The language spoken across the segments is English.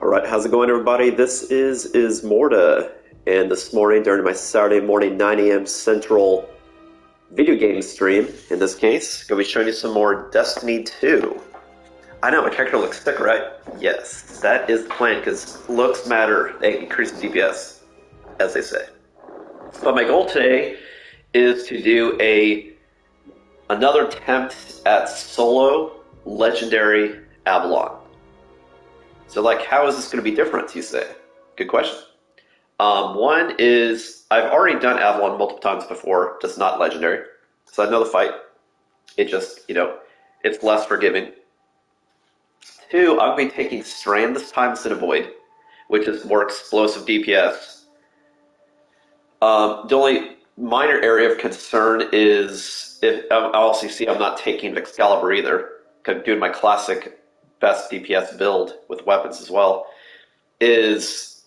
Alright, how's it going, everybody? This is Ismortah, and this morning, during my Saturday morning 9 a.m. Central video game stream, in this case, going to be showing you some more Destiny 2. I know, my character looks sick, right? Yes, that is the plan, because looks matter. They increase DPS, as they say. But my goal today is to do another attempt at solo legendary Avalon. So, like, how is this going to be different, you say? Good question. One is, I've already done Avalon multiple times before, just not legendary. So I know the fight. It just, it's less forgiving. Two, I'm going to be taking Strand this time instead of Void, which is more explosive DPS. The only minor area of concern is, I'll also see I'm not taking Excalibur either, because I'm doing my classic best DPS build with weapons as well, is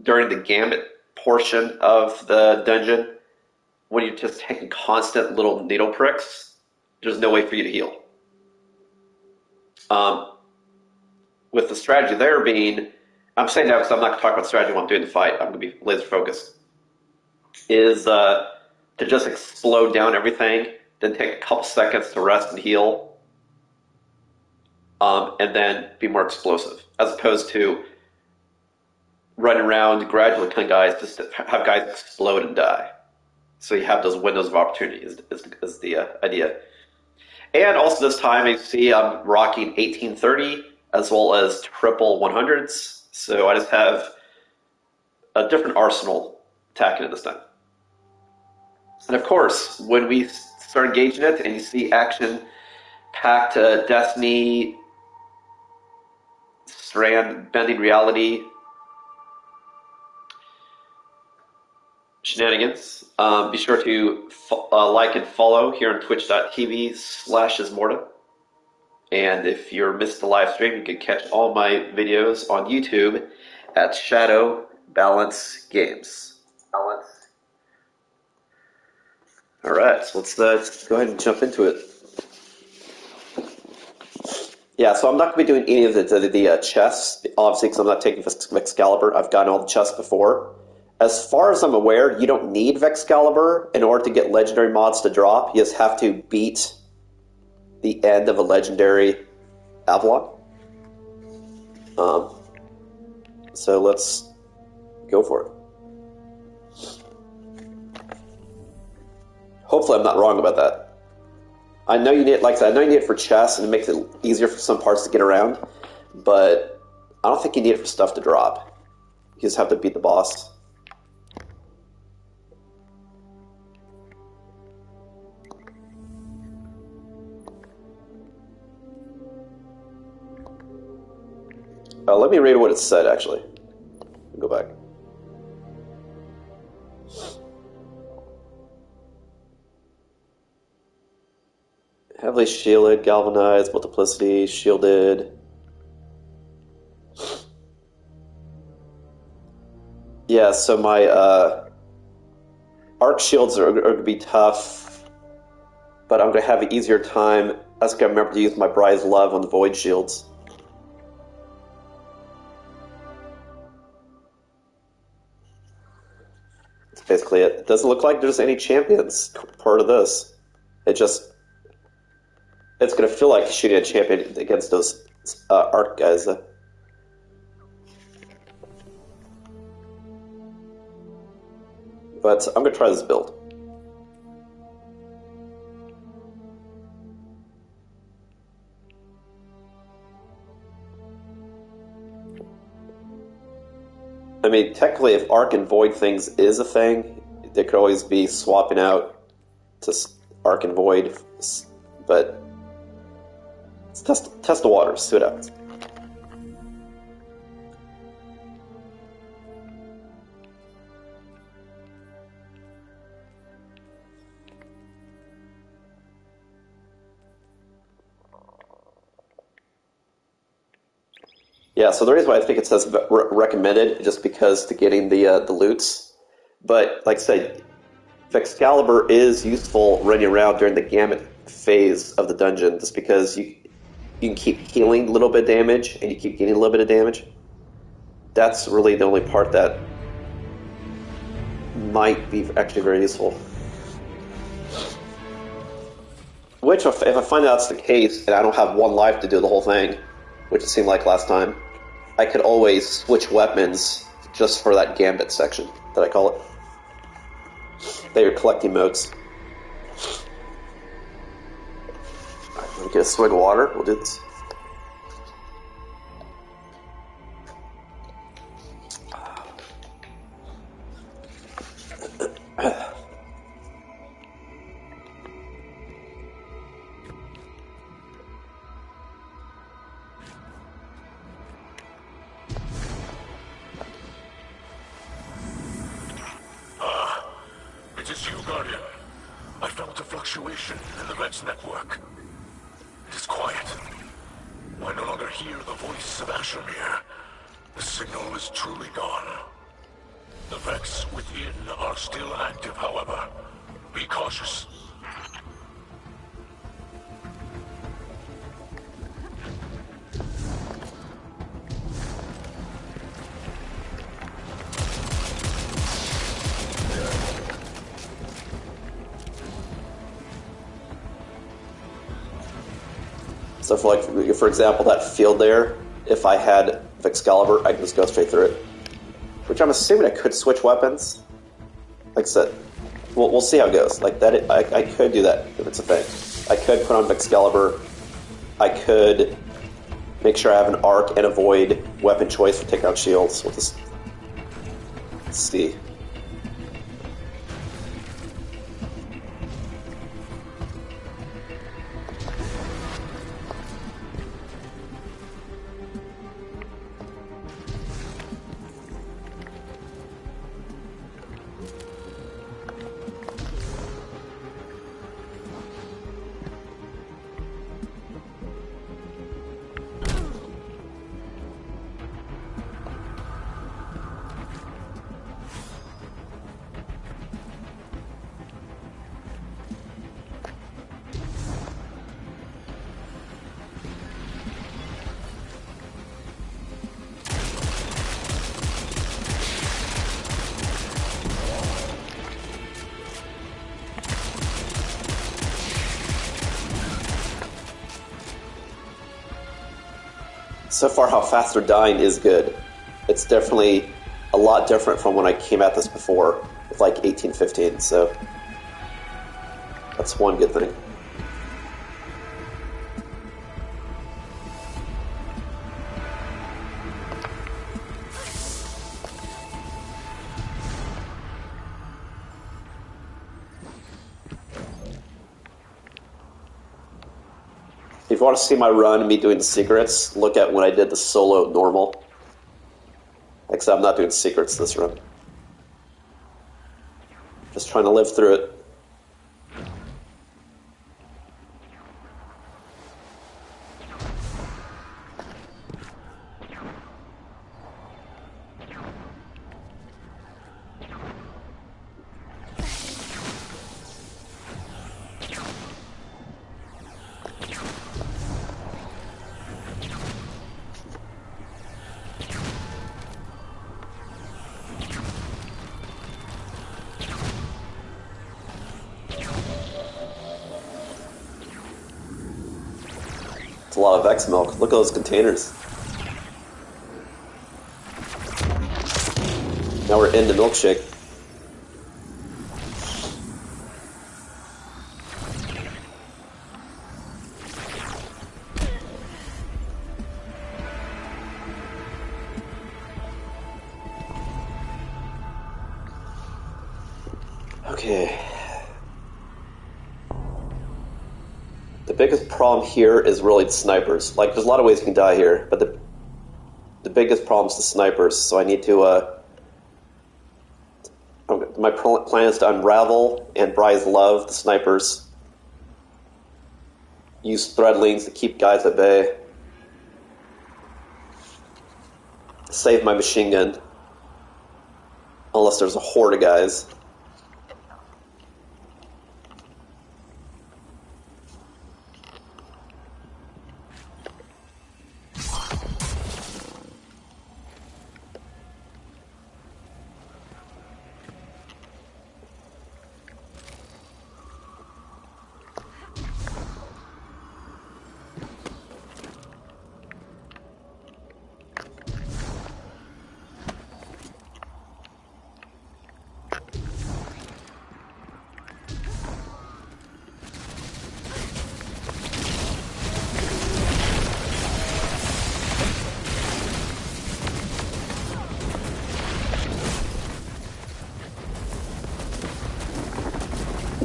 during the gambit portion of the dungeon, when you're just taking constant little needle pricks, there's no way for you to heal. With the strategy there being, I'm saying that because I'm not going to talk about strategy while I'm doing the fight, I'm going to be laser focused, is to just explode down everything, then take a couple seconds to rest and heal, and then be more explosive, as opposed to running around, gradually killing guys, just to have guys explode and die. So you have those windows of opportunity is the idea. And also this time, you see I'm rocking 1830 as well as triple 100s. So I just have a different arsenal attacking it this time. And of course, when we start engaging it and you see action-packed Destiny Strand bending reality shenanigans, be sure to like and follow here on twitch.tv/Ismortah. And if you're missed the live stream, you can catch all my videos on YouTube at Shadow Balance Games. Alright, so let's go ahead and jump into it. Yeah, so I'm not going to be doing any of the chests, obviously, because I'm not taking Excalibur. I've gotten all the chests before. As far as I'm aware, you don't need Excalibur in order to get legendary mods to drop. You just have to beat the end of a legendary Avalon. So let's go for it. Hopefully I'm not wrong about that. I know you need, like I said, I know you need it for chests, and it makes it easier for some parts to get around, but I don't think you need it for stuff to drop. You just have to beat the boss. Let me read what it said, actually. Go back. Heavily shielded, galvanized, multiplicity, shielded. Yeah, so my arc shields are going to be tough, but I'm going to have an easier time. I was going to remember to use my Bride's Love on the Void shields. That's basically it. It doesn't look like there's any champions part of this. It's going to feel like shooting a champion against those arc guys. But I'm going to try this build. I mean, technically, if arc and void things is a thing, they could always be swapping out to arc and void, but let's test the waters, see what happens. Yeah, so the reason why I think it says recommended, just because to getting the loots, but like I said, Excalibur is useful running around during the gambit phase of the dungeon, just because you can keep healing a little bit of damage, and you keep getting a little bit of damage. that's really the only part that might be actually very useful. Which, if I find out that's the case, and I don't have one life to do the whole thing, which it seemed like last time, I could always switch weapons just for that gambit section, that I call it. That you're collecting motes. Alright, let me get a swig of water. We'll do this. It is you, Guardian. I felt a fluctuation in the Red's network. It is quiet. I no longer hear the voice of Ashermere. The signal is truly gone. The Vex within are still active, however. Be cautious. So for example, that field there, if I had Excalibur, I could just go straight through it. Which I'm assuming I could switch weapons. Like I said, we'll see how it goes. Like that, I could do that if it's a thing. I could put on Excalibur. I could make sure I have an arc and avoid weapon choice for taking out shields. We'll just see. So far, how fast they're dying is good. It's definitely a lot different from when I came at this before, with like 1815, so that's one good thing. If you want to see my run and me doing the secrets, look at when I did the solo normal. Except I'm not doing secrets this run. Just trying to live through it. It's a lot of X milk. Look at those containers. Now we're in the milkshake. Okay. The biggest problem here is really the snipers. Like, there's a lot of ways you can die here, but the biggest problem is the snipers. So I need to, my plan is to unravel and Bry's love the snipers. Use threadlings to keep guys at bay. Save my machine gun. Unless there's a horde of guys.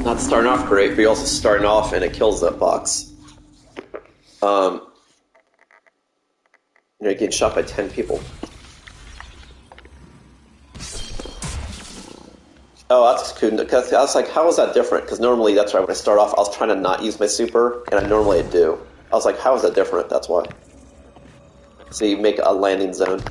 Not starting off great, but you're also starting off in a kill zone box. You're getting shot by 10 people. Oh, that's cool. Because I was like, how is that different? Because normally that's right. When I start off, I was trying to not use my super, and I normally do. I was like, how is that different? That's why. So you make a landing zone.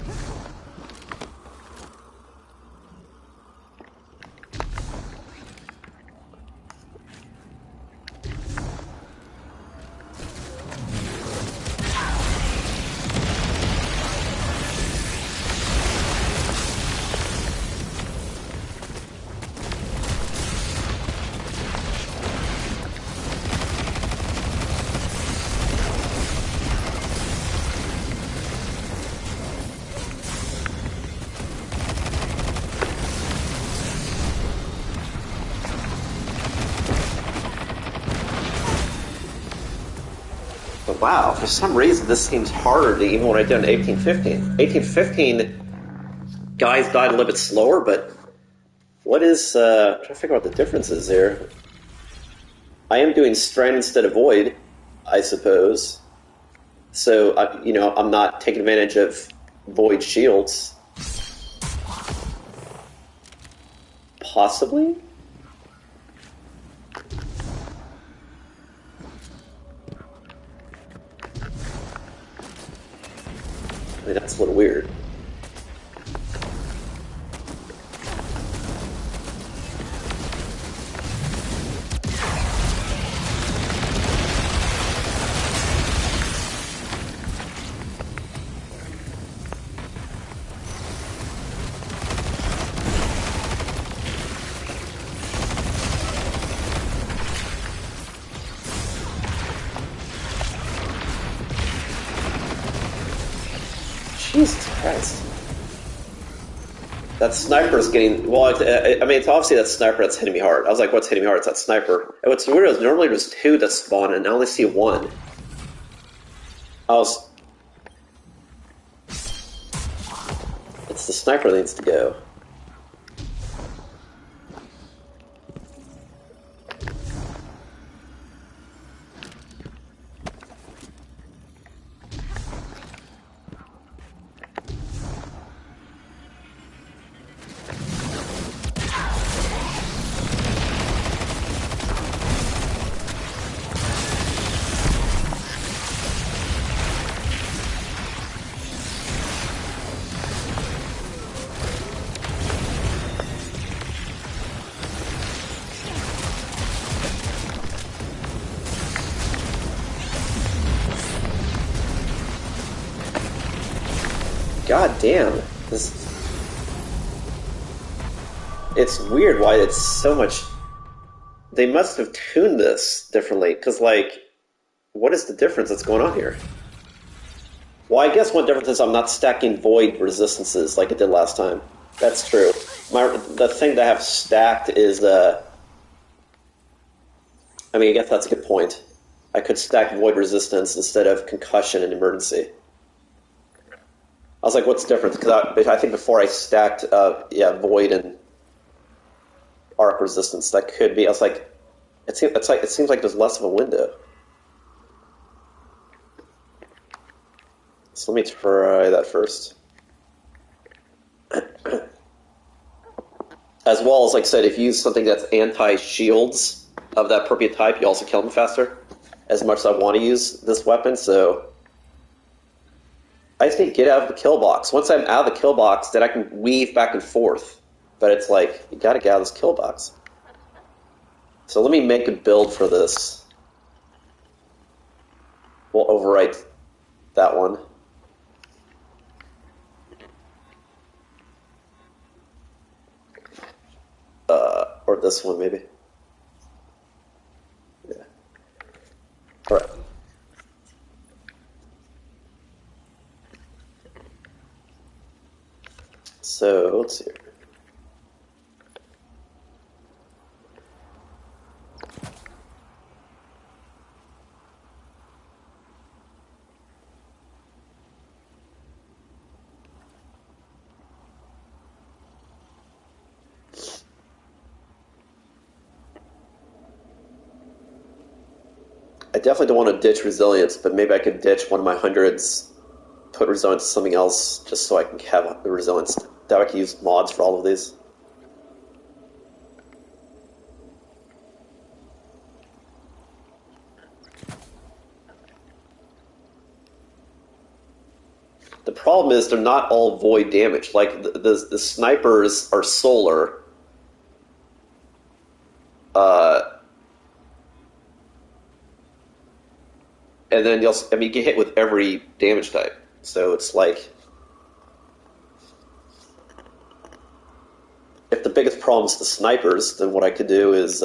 But wow, for some reason this seems harder to even when I did in 1815. 1815, guys died a little bit slower, but what is... I'm trying to figure out what the difference is here. I am doing Strand instead of Void, I suppose. So, I'm not taking advantage of Void shields. Possibly? I mean, that's a little weird. Jesus Christ. That sniper's getting... Well, I mean, it's obviously that sniper that's hitting me hard. I was like, what's hitting me hard? It's that sniper. And what's weird is normally there's two that spawn, and I only see one. It's the sniper that needs to go. God damn. It's weird why it's so much... They must have tuned this differently, because, like, what is the difference that's going on here? Well, I guess one difference is I'm not stacking void resistances like I did last time. That's true. The thing that I have stacked is, I mean, I guess that's a good point. I could stack void resistance instead of concussion and emergency. I was like, what's different? Because I think before I stacked, void and arc resistance. That could be. I was like, it seems like there's less of a window. So let me try that first. As well as, like I said, if you use something that's anti-shields of that appropriate type, you also kill them faster. As much as I want to use this weapon, so I just need to get out of the kill box. Once I'm out of the kill box, then I can weave back and forth. But it's like, you gotta get out of this kill box. So let me make a build for this. We'll overwrite that one. Or this one, maybe. Yeah. Alright. So, let's see here. I definitely don't want to ditch resilience, but maybe I could ditch one of my hundreds, put resilience to something else, just so I can have the resilience. That I can use mods for all of these. The problem is they're not all void damage. Like the snipers are solar. And then you get hit with every damage type. So it's like, if the biggest problem is the snipers, then what I could do is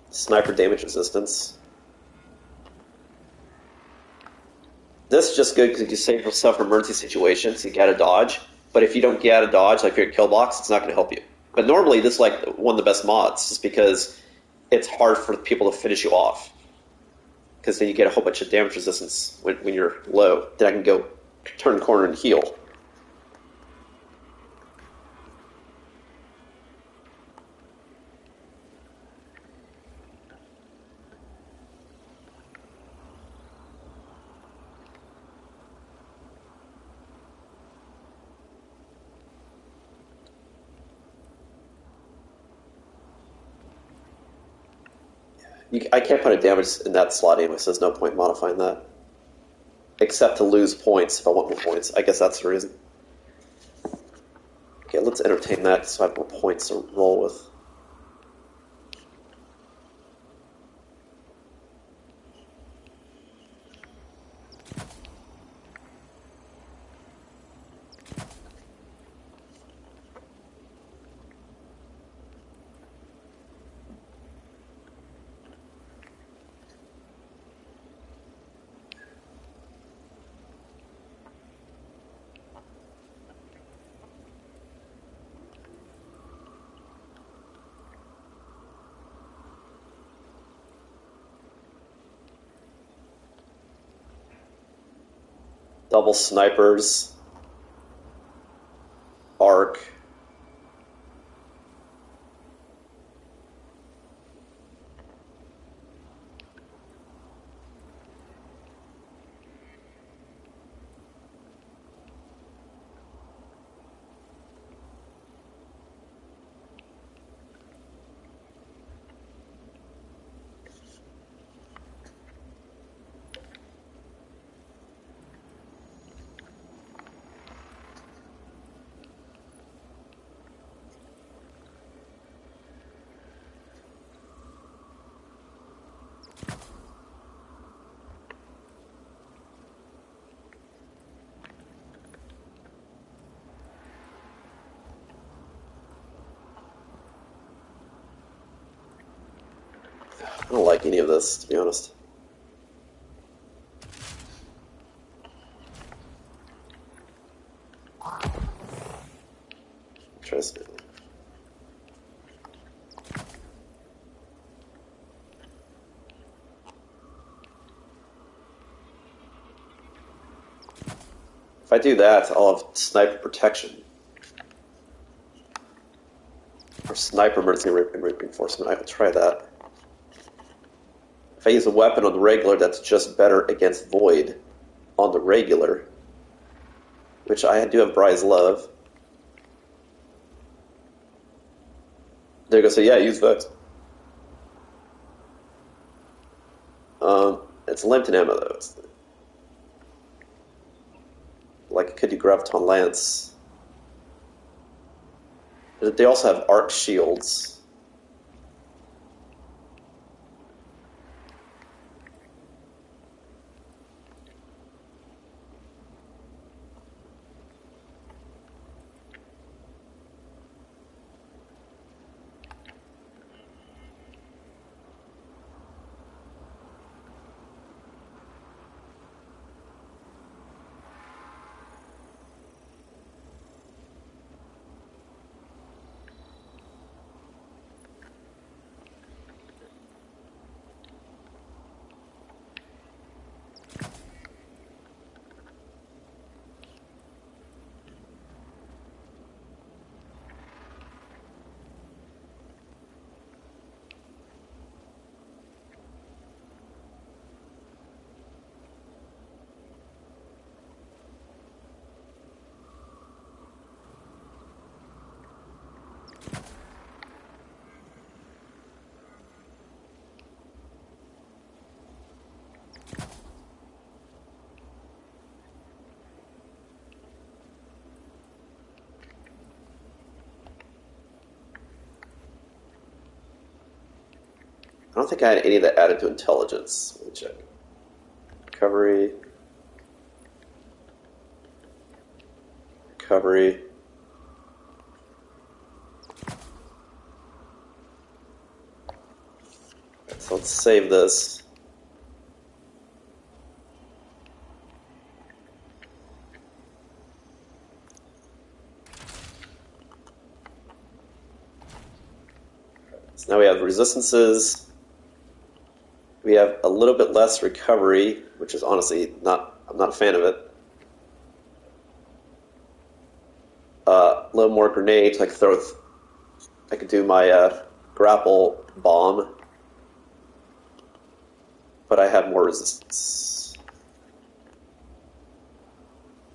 sniper damage resistance. This is just good because you save yourself for emergency situations. You get a dodge, but if you don't get a dodge, like if you're at kill box, it's not going to help you. But normally, this is like one of the best mods, just because it's hard for people to finish you off. Because then you get a whole bunch of damage resistance when you're low. Then I can go turn the corner and heal. I can't put a damage in that slot anyway, so there's no point modifying that. Except to lose points if I want more points. I guess that's the reason. Okay, let's entertain that so I have more points to roll with. Double snipers, arc. I don't like any of this, to be honest. Trust me. If I do that, I'll have sniper protection. Or sniper emergency reinforcement. I will try that. If I use a weapon on the regular, that's just better against void on the regular. Which I do have Bry's Love. There you go. So yeah, use Vox. It's limited ammo though. It's like it could do Graviton Lance. They also have arc shields. don't think I had any that added to intelligence. Let me check. Recovery. Recovery. So let's save this. So now we have resistances. We have a little bit less recovery, which is honestly I'm not a fan of it. A little more grenades. I could do my grapple bomb, but I have more resistance.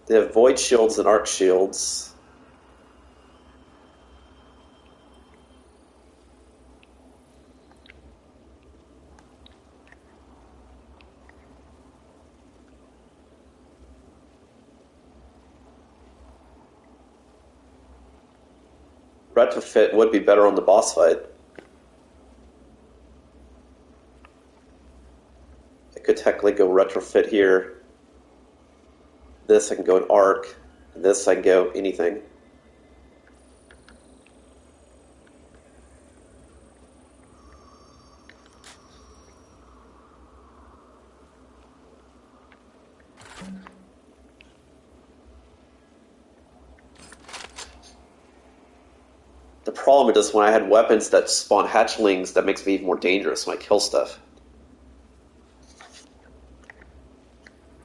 They have void shields and arc shields. Retrofit would be better on the boss fight. I could technically go retrofit here. This I can go in arc. And this I can go anything. The problem is when I had weapons that spawn hatchlings, that makes me even more dangerous when I kill stuff.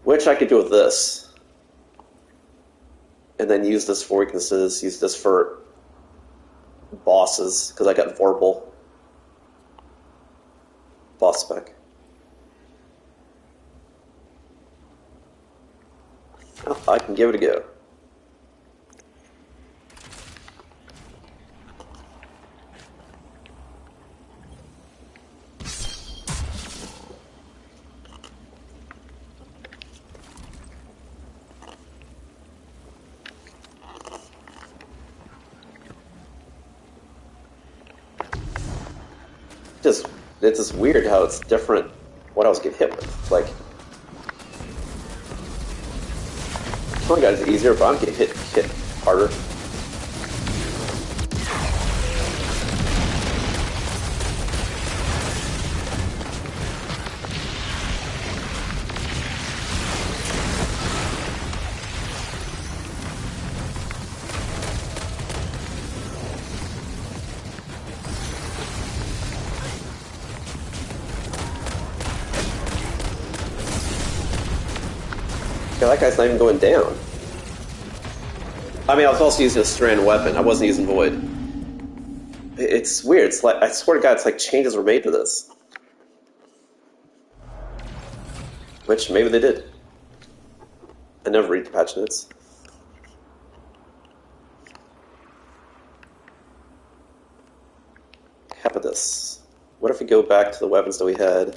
Which I could do with this. And then use this for weaknesses, use this for bosses, because I got Vorpal. Boss spec. Oh, I can give it a go. It's just weird how it's different what I was getting hit with. Like, killing guys is easier, but I'm getting hit harder. Yeah, that guy's not even going down. I mean, I was also using a strand weapon. I wasn't using Void. It's weird. It's like, I swear to God, it's like changes were made to this. Which, maybe they did. I never read the patch notes. How about this? What if we go back to the weapons that we had?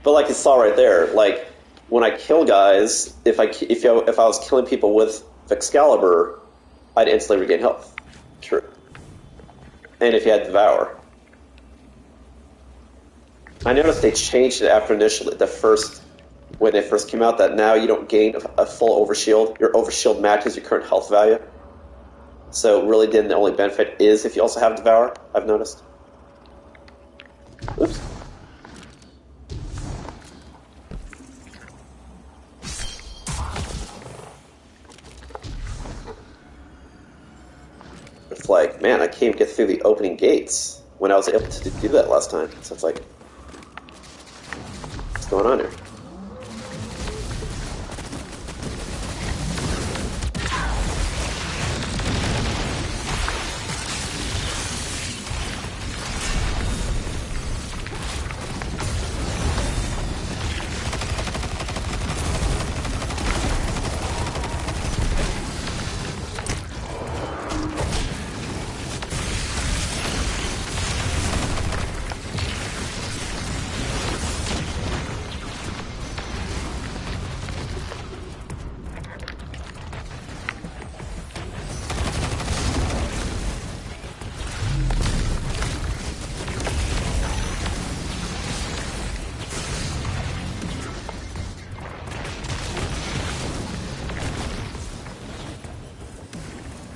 But like you saw right there, like when I kill guys, if I was killing people with Excalibur, I'd instantly regain health. True. And if you had Devour, I noticed they changed it after initially when they first came out, that now you don't gain a full overshield. Your overshield matches your current health value. So really, then the only benefit is if you also have Devour. I've noticed. Oops. It's like, man, I can't even get through the opening gates when I was able to do that last time. So it's like, what's going on here?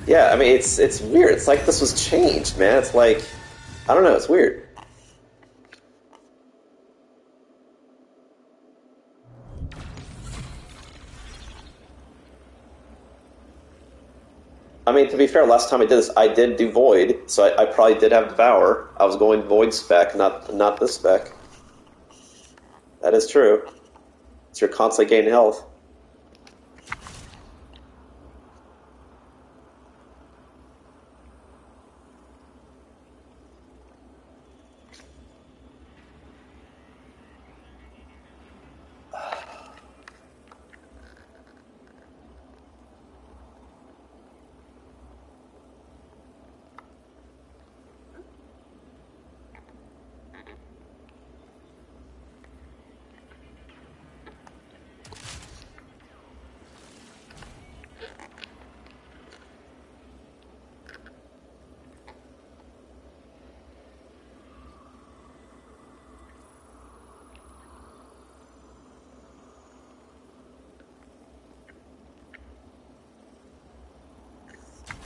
Yeah, I mean, it's weird. It's like this was changed, man. It's like, I don't know, it's weird. I mean, to be fair, last time I did this, I did do Void, so I probably did have Devour. I was going Void spec, not this spec. That is true. It's your constantly gain health.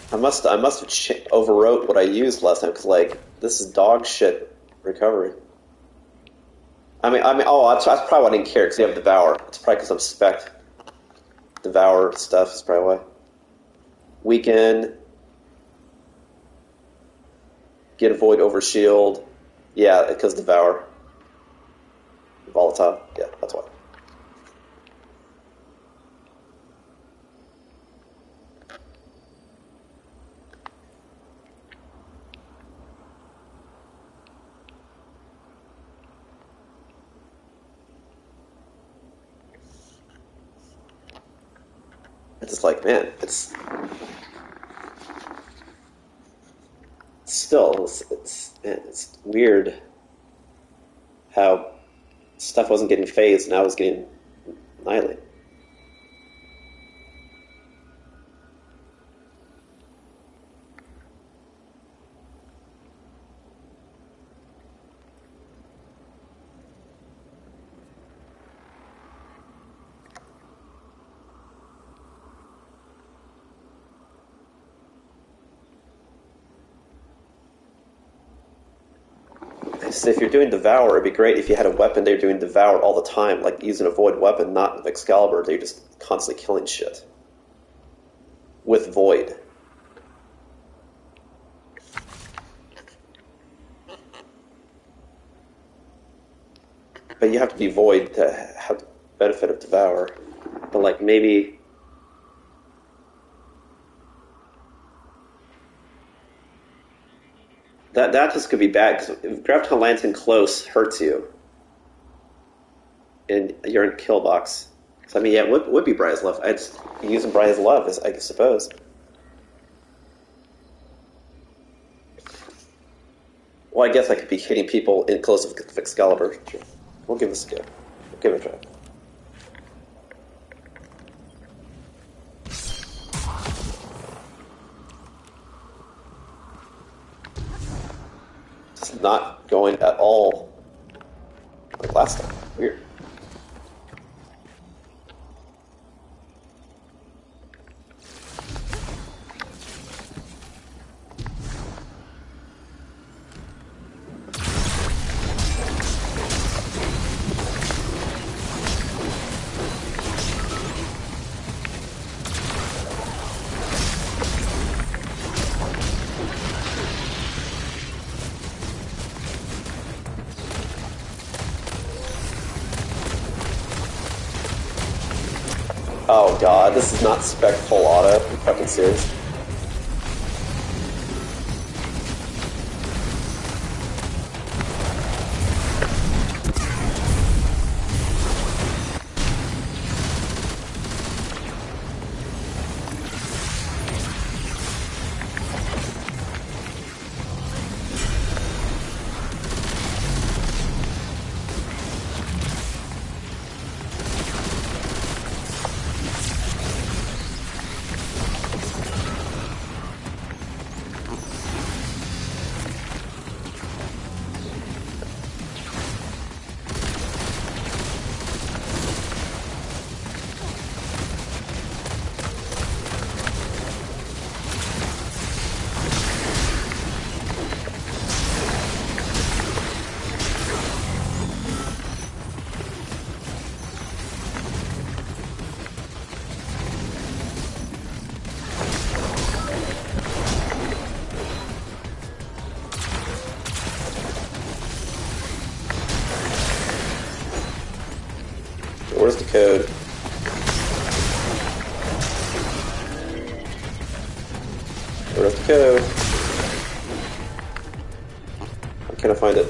I must have overwrote what I used last time because like this is dog shit recovery. Oh, that's probably why I didn't care because you have Devour. It's probably because I'm spec. Devour stuff is probably why. Weaken, get a Void over shield. Yeah, because Devour. Volatile. Yeah, that's why. It's just like, man, it's weird how stuff wasn't getting phased, now it's getting annihilated. So if you're doing Devour, it'd be great if you had a weapon they're doing Devour all the time, like using a Void weapon, not Excalibur, they're just constantly killing shit. With Void. But you have to be Void to have the benefit of Devour. But like maybe... That just could be bad, because if Graviton Lantern close hurts you. And you're in kill box. So I mean, yeah, it would be Briar's Love. I'd be using Briar's Love, I suppose. Well, I guess I could be hitting people in close with Excalibur. Sure. We'll give this a go. We'll give it a try. It's not going at all like last time. Weird. Oh god, this is not spec full auto. Are you fucking serious? Where's the code? Where's the code? Why can't I find it?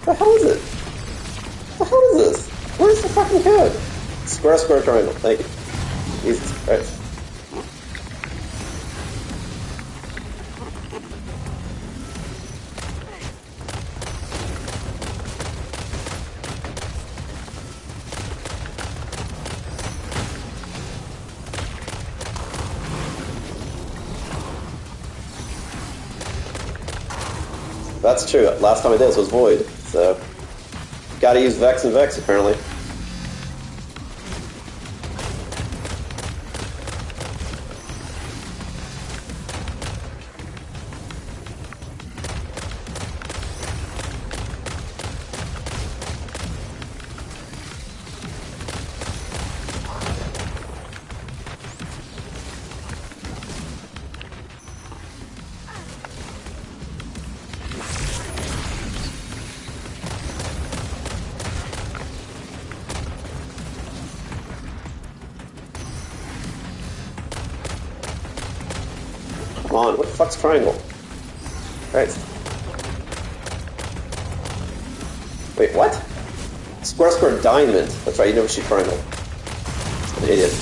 What the hell is it? What the hell is this? Where's the fucking code? Square, square, triangle. Thank you. Jesus Christ. That's true. Last time I did this was Void, so gotta use Vex and Vex apparently. Come on, what the fuck's triangle? Right. Wait, what? Square, square, diamond. That's right, you never shoot triangle. An idiot.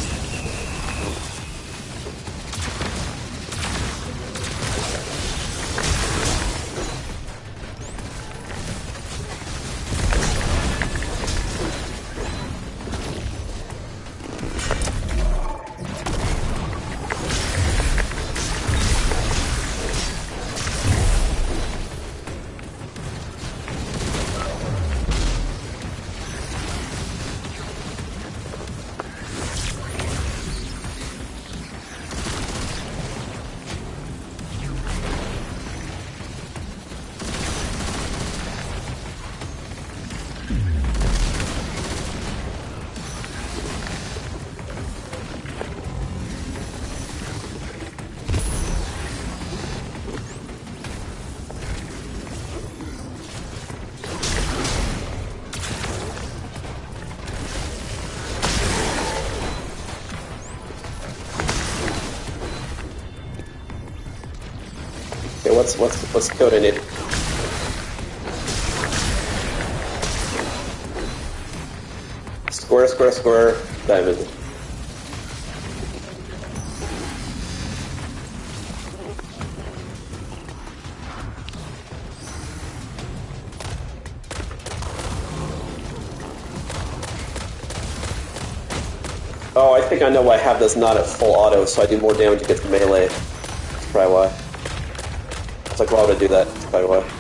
Okay, what's the code I need? Square, square, square, diamond. Oh, I think I know why I have this not at full auto, so I do more damage against melee. That's probably why. It's like, why would I do that? That's probably why.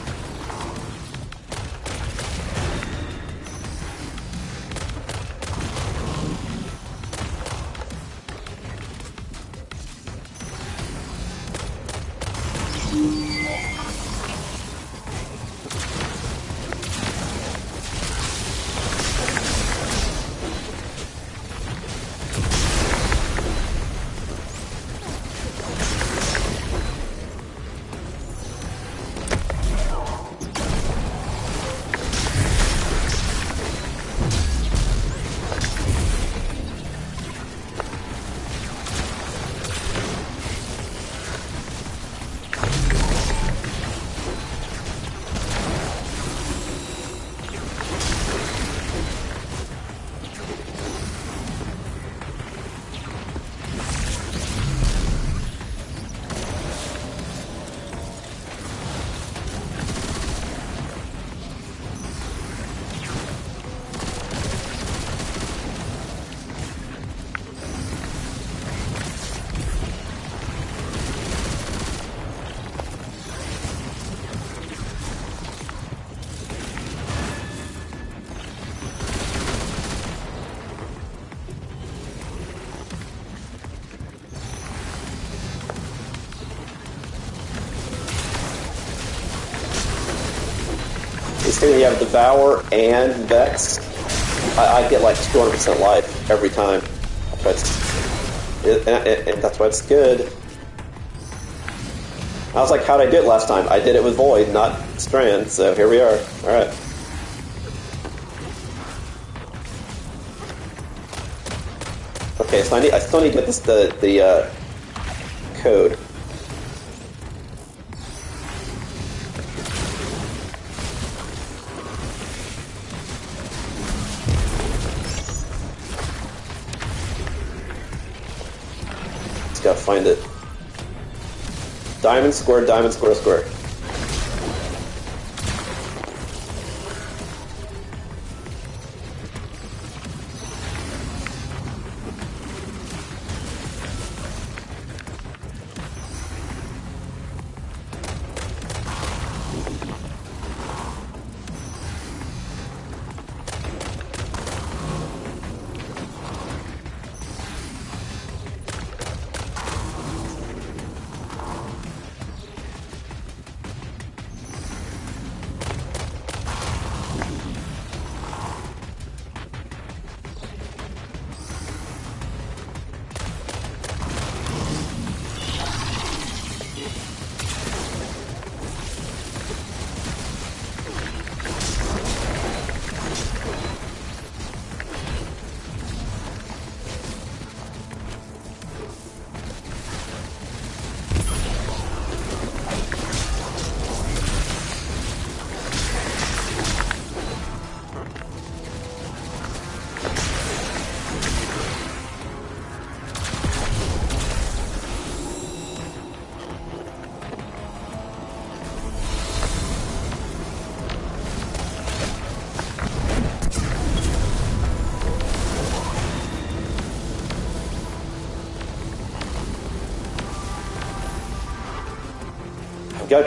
You have Devour and Vex, I get like 200% life every time. And that's why it's good. I was like, how'd I do it last time? I did it with Void, not Strand, so here we are. Alright. Okay, so I still need to get the code. Just gotta find it. Diamond, square, square.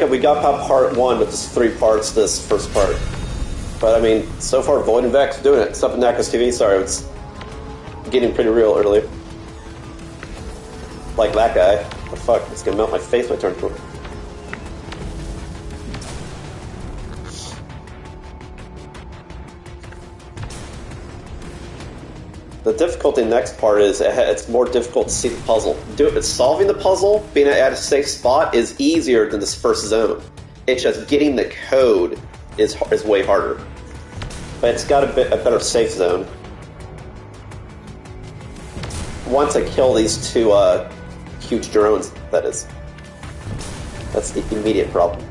We got part 1, which is 3 parts, this first part. But I mean, so far, Void and Vex are doing it. Stuff in Knackers TV, sorry, it's getting pretty real earlier. Like that guy. What the fuck? It's gonna melt my face when I turn to it. The difficulty in the next part is it's more difficult to see the puzzle. Solving the puzzle, being at a safe spot, is easier than this first zone. It's just getting the code is way harder. But it's got a better safe zone. Once I kill these 2 huge drones, that is. That's the immediate problem.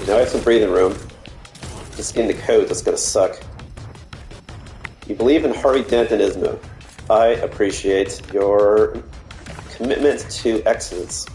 Now I have some breathing room. Just getting the code, that's gonna suck. You believe in Harvey Dent and Ismo. I appreciate your commitment to excellence.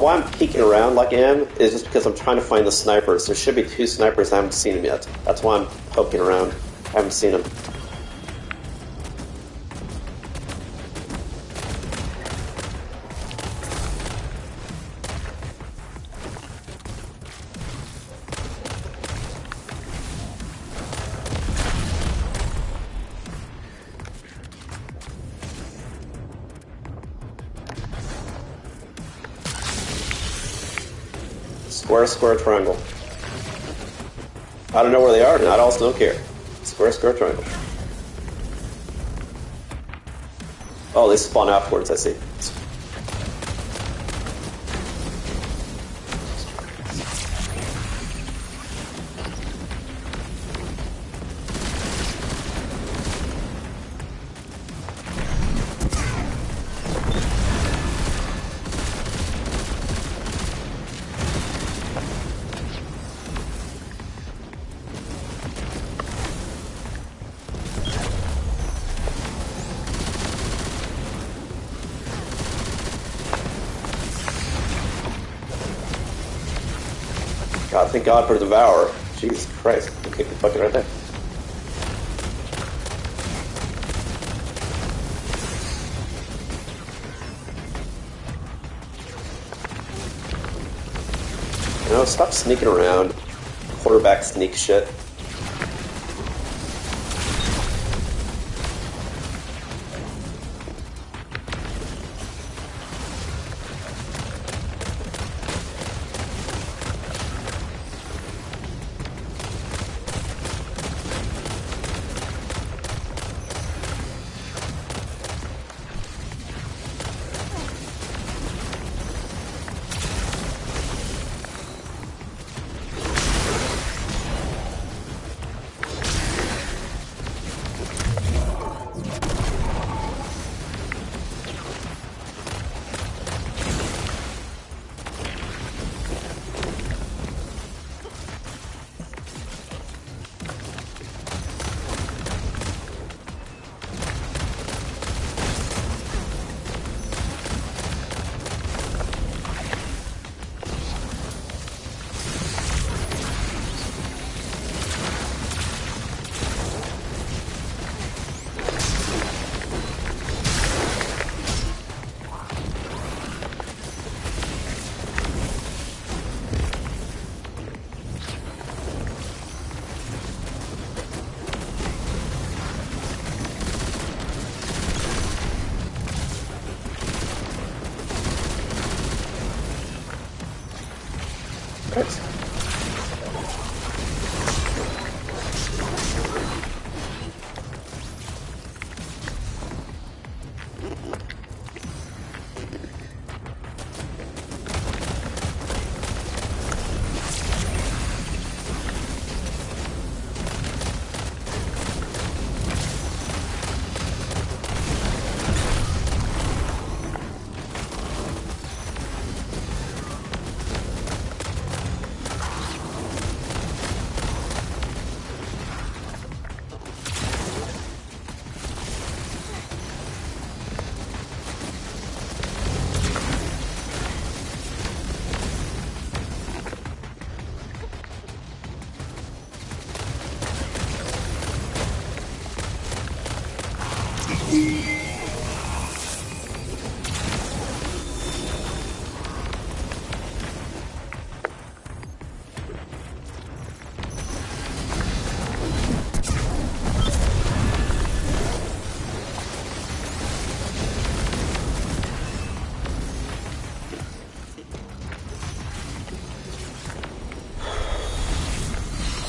Why I'm peeking around like I am is just because I'm trying to find the snipers. There should be 2 snipers, I haven't seen them yet. That's why I'm poking around. Haven't seen him. Square, square, triangle. I don't know where they are, and I also don't care. Square, square, triangle. Oh, they spawn afterwards, I see. God, thank God for the Devourer. Jesus Christ, I kicked the bucket right there. You know, stop sneaking around. Quarterback sneak shit.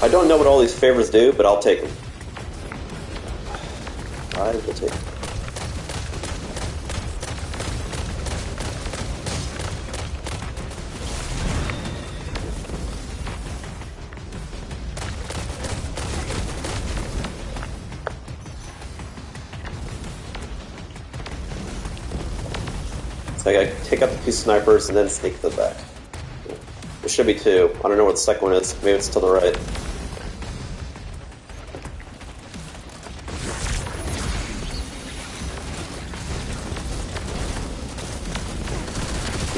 I don't know what all these favors do, but I'll take them. I will take them. So I gotta take out the two snipers and then sneak to the back. There should be two. I don't know what the second one is. Maybe it's to the right.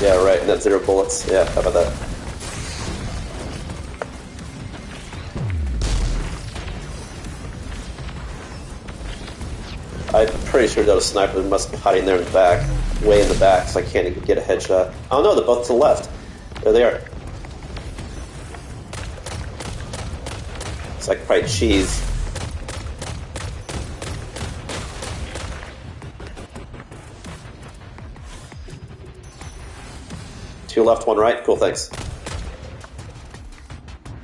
Yeah, right, net 0 bullets. Yeah, how about that? I'm pretty sure those snipers must be hiding there in the back, way in the back, so I can't even get a headshot. Oh no, they're both to the left. There they are. It's like fried cheese. Two left, one right. Cool, thanks.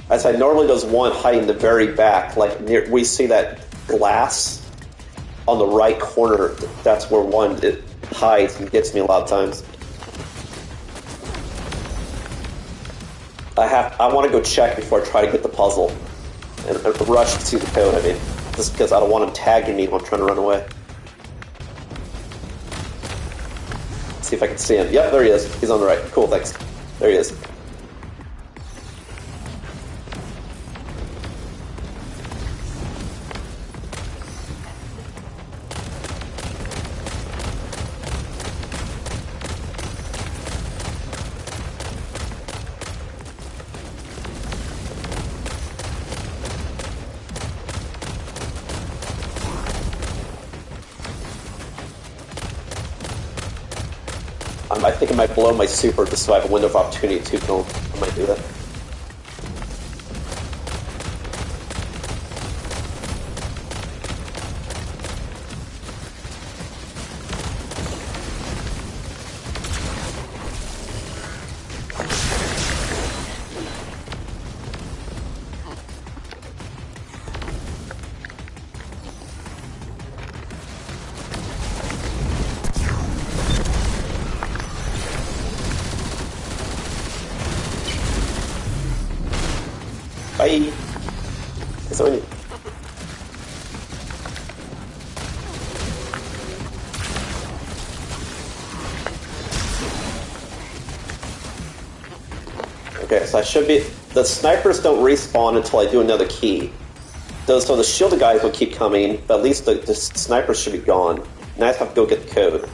As I normally there's one hiding in the very back, like near, we see that glass on the right corner. That's where one it hides and gets me a lot of times. I want to go check before I try to get the puzzle and rush to see the code. I mean, just because I don't want him tagging me when I'm trying to run away. See if I can see him. Yep, there he is. He's on the right. Cool, thanks. There he is. I think I might blow my super just so I have a window of opportunity to kill him. I might do that. Bye. It's on you. Okay, so I should be... The snipers don't respawn until I do another key. So the shielded guys will keep coming, but at least the snipers should be gone. Now I have to go get the code.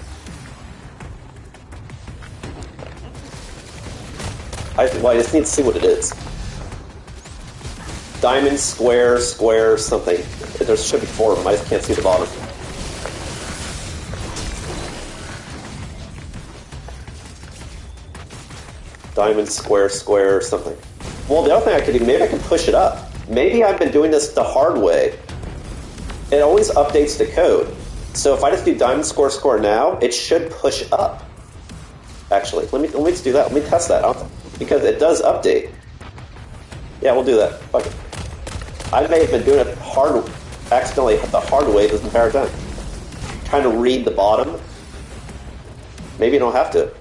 I just need to see what it is. Diamond, square, square, something. There should be 4 of them, I just can't see the bottom. Diamond, square, square, something. Well, the other thing I could do, maybe I can push it up. Maybe I've been doing this the hard way. It always updates the code. So if I just do diamond, square, square now, it should push up. Actually, let me just do that. Let me test that out. Because it does update. Yeah, we'll do that. Fuck it. I may have been doing it accidentally the hard way this entire time. Trying to read the bottom. Maybe you don't have to.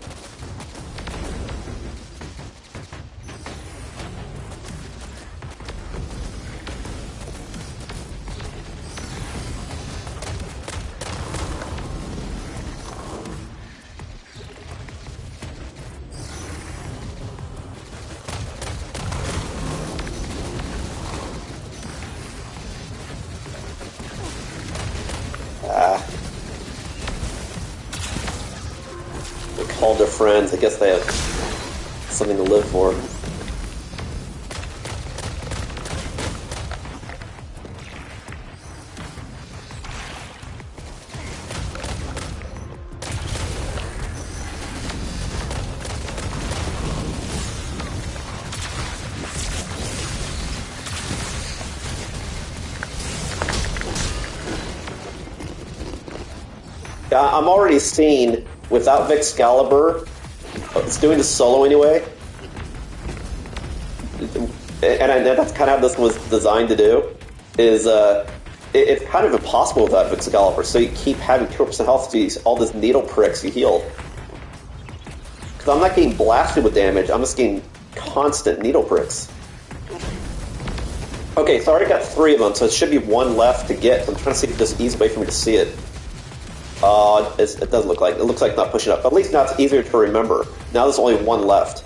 They called their friends. I guess they have something to live for. I'm already seeing, without Excalibur, it's doing the solo anyway, and that's kind of how this was designed to do, is it's kind of impossible without Excalibur, so you keep having 2% health to use all these needle pricks you heal. Because I'm not getting blasted with damage, I'm just getting constant needle pricks. Okay, so I already got 3 of them, so it should be 1 left to get. I'm trying to see if there's an easy way for me to see it. It doesn't look like. It looks like not pushing up. But at least now it's easier to remember. Now there's only 1 left.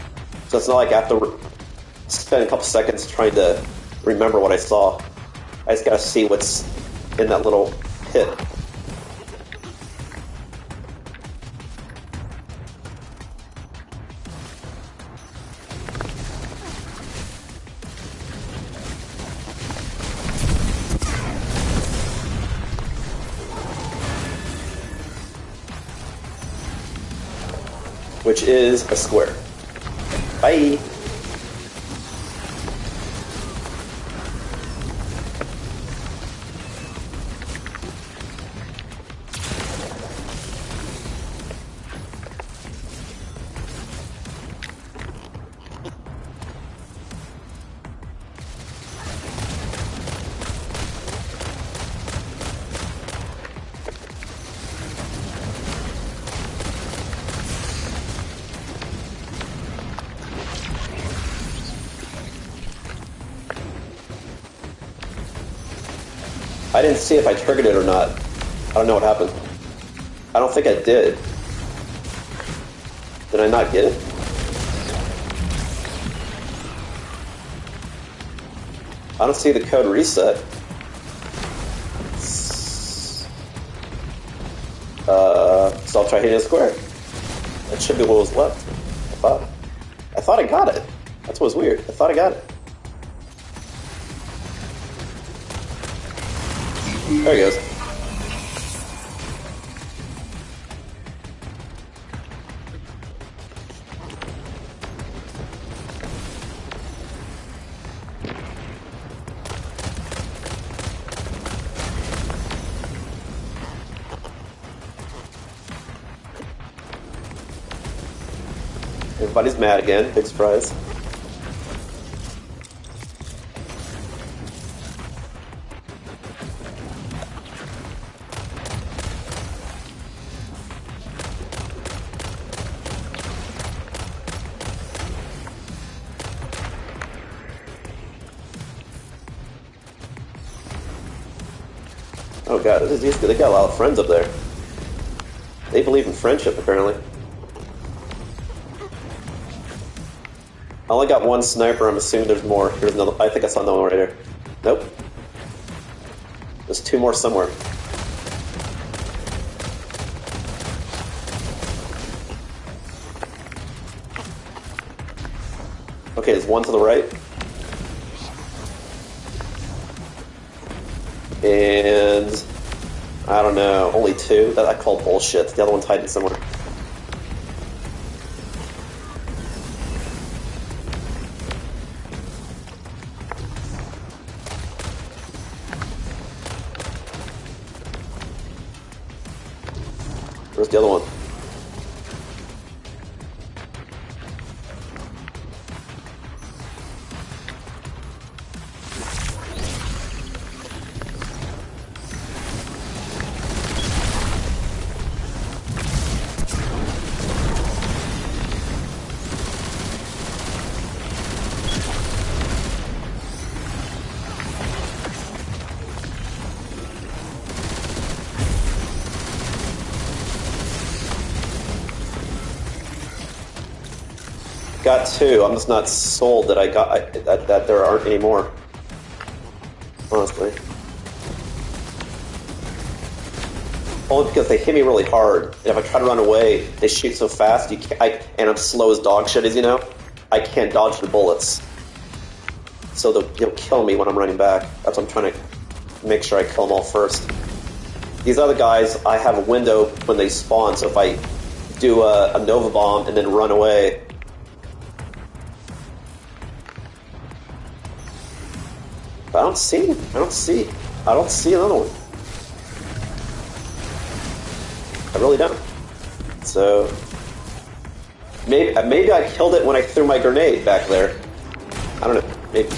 So it's not like I have to spend a couple seconds trying to remember what I saw. I just gotta see what's in that little pit. which is a square. Bye! I didn't see if I triggered it or not. I don't know what happened. I don't think I did. Did I not get it? I don't see the code reset. So I'll try hitting a square. That should be what was left. I thought I got it. That's what was weird. I thought I got it. There he goes. Everybody's mad again. Big surprise. Oh god, they got a lot of friends up there. They believe in friendship, apparently. I only got one sniper, I'm assuming there's more. Here's another. I think I saw another one right here. Nope. There's two more somewhere. Okay, there's one to the right. And I don't know, only two? That I call bullshit. The other one's hiding somewhere. Where's the other one? Got two. I'm just not sold that I got that there aren't any more. Honestly, only because they hit me really hard. And if I try to run away, they shoot so fast. And I'm slow as dog shit, as you know. I can't dodge the bullets, so they'll kill me when I'm running back. That's what I'm trying to make sure I kill them all first. These other guys, I have a window when they spawn. So if I do a Nova Bomb and then run away. I don't see another one. I really don't. So maybe I killed it when I threw my grenade back there. I don't know. Maybe.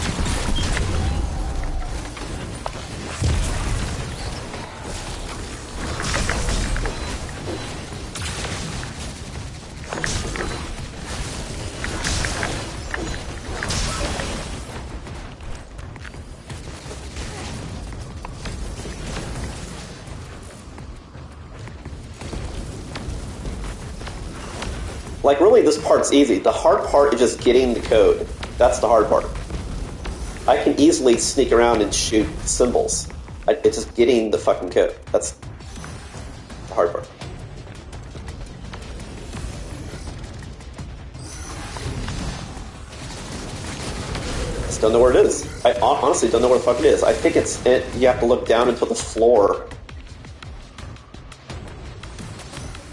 Like, really, this part's easy. The hard part is just getting the code. That's the hard part. I can easily sneak around and shoot symbols. It's just getting the fucking code. That's the hard part. I just don't know where it is. I honestly don't know where the fuck it is. I think you have to look down until the floor.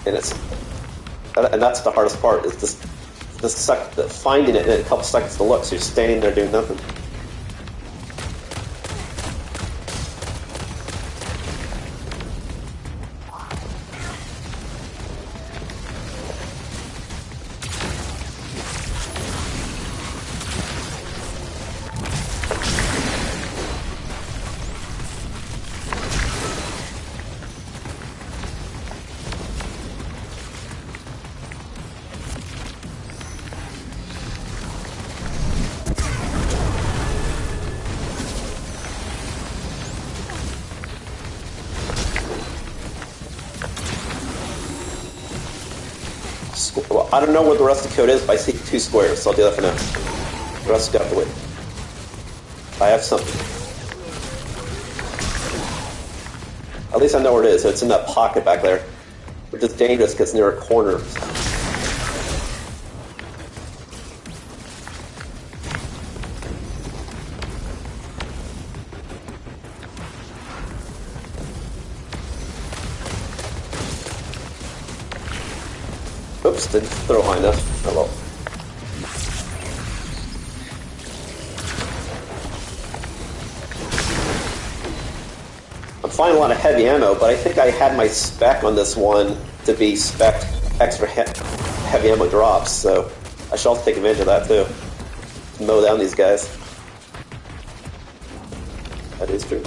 And it's... And that's the hardest part, is just finding it in a couple seconds to look, so you're standing there doing nothing. Well, I don't know what the rest of the code is, but I see 2 squares, so I'll do that for now. The rest you have to wait. I have something. At least I know where it is. So it's in that pocket back there, which is dangerous because it's near a corner. Oops, didn't throw high enough. Oh well. I'm finding a lot of heavy ammo, but I think I had my spec on this one to be spec extra heavy ammo drops, so I shall take advantage of that too. Mow down these guys. That is true.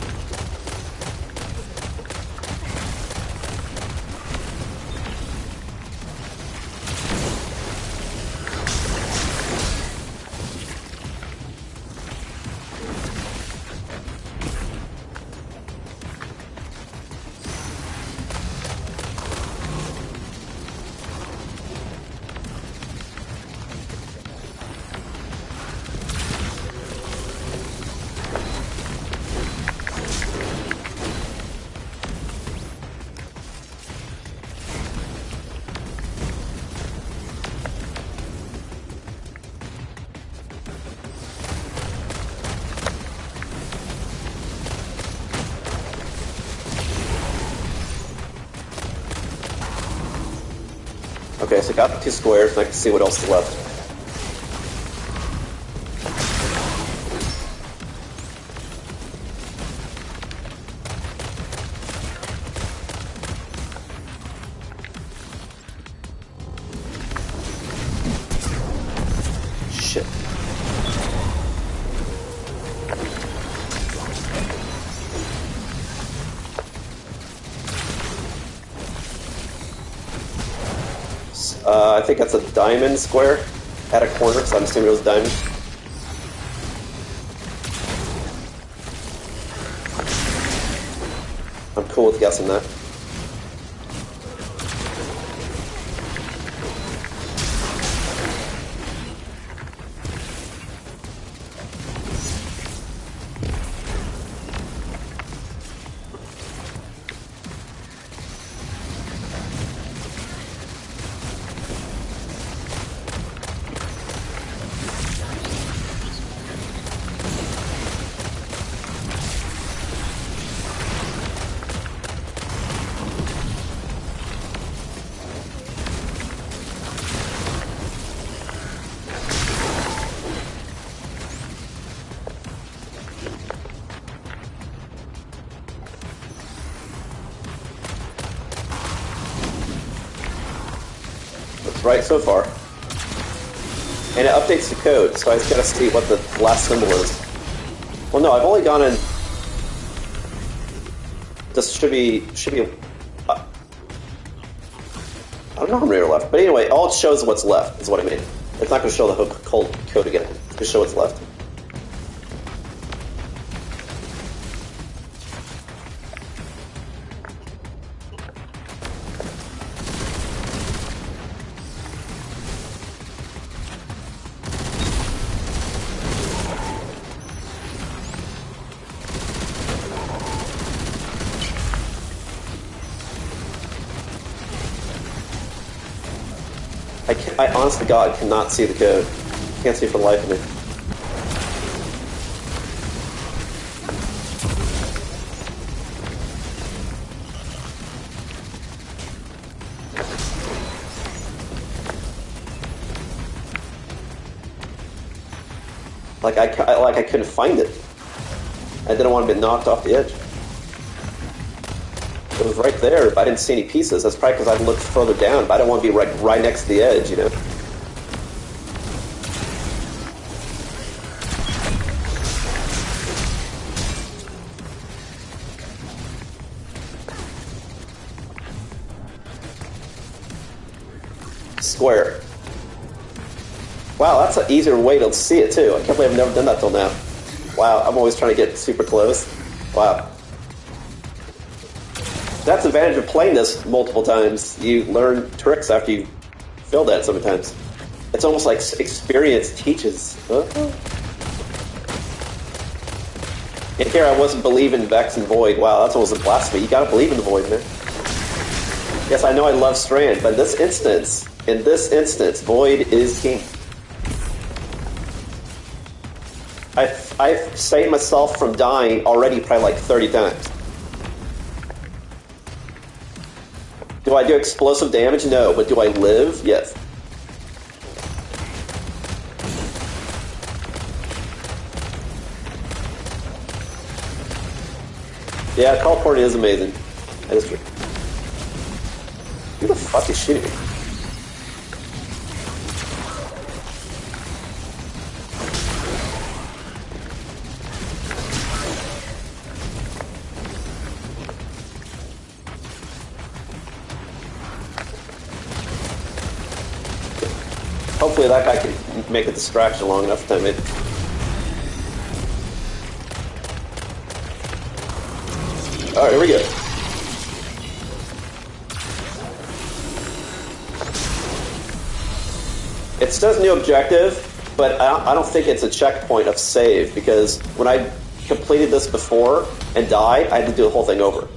Okay, so I got the 2 squares, and I can see what else is left. Shit. I think that's a diamond square at a corner, so I'm assuming it was a diamond. I'm cool with guessing that. Right so far. And it updates the code, so I just gotta see what the last symbol is. Well, no, I've only gone in... This should be I don't know how many are left, but anyway, all it shows is what's left, is what I mean. It's not gonna show the whole code again. It's gonna show what's left. I honest to God cannot see the code. Can't see for the life of me. Like I couldn't find it. I didn't want to be knocked off the edge. It was right there, but I didn't see any pieces. That's probably because I looked further down, but I don't want to be right next to the edge, you know? Square. Wow, that's an easier way to see it, too. I can't believe I've never done that till now. Wow, I'm always trying to get super close. Wow. That's the advantage of playing this multiple times. You learn tricks after you fail that so many times. It's almost like experience teaches. And here I wasn't believing Vex and Void. Wow, that's almost a blasphemy. You gotta believe in the Void, man. Yes, I know I love Strand, but in this instance, Void is king. I've saved myself from dying already probably like 30 times. Do I do explosive damage? No. But do I live? Yes. Yeah, teleporting is amazing. That is true. Who the fuck is shooting me? Hopefully that guy can make a distraction long enough to maybe. Alright, here we go. It says new objective, but I don't think it's a checkpoint of save, because when I completed this before and died, I had to do the whole thing over.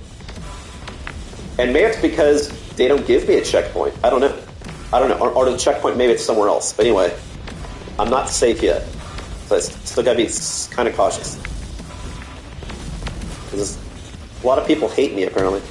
And maybe it's because they don't give me a checkpoint. I don't know. Or the checkpoint, maybe it's somewhere else. But anyway, I'm not safe yet. So I still gotta be kind of cautious. Because a lot of people hate me, apparently.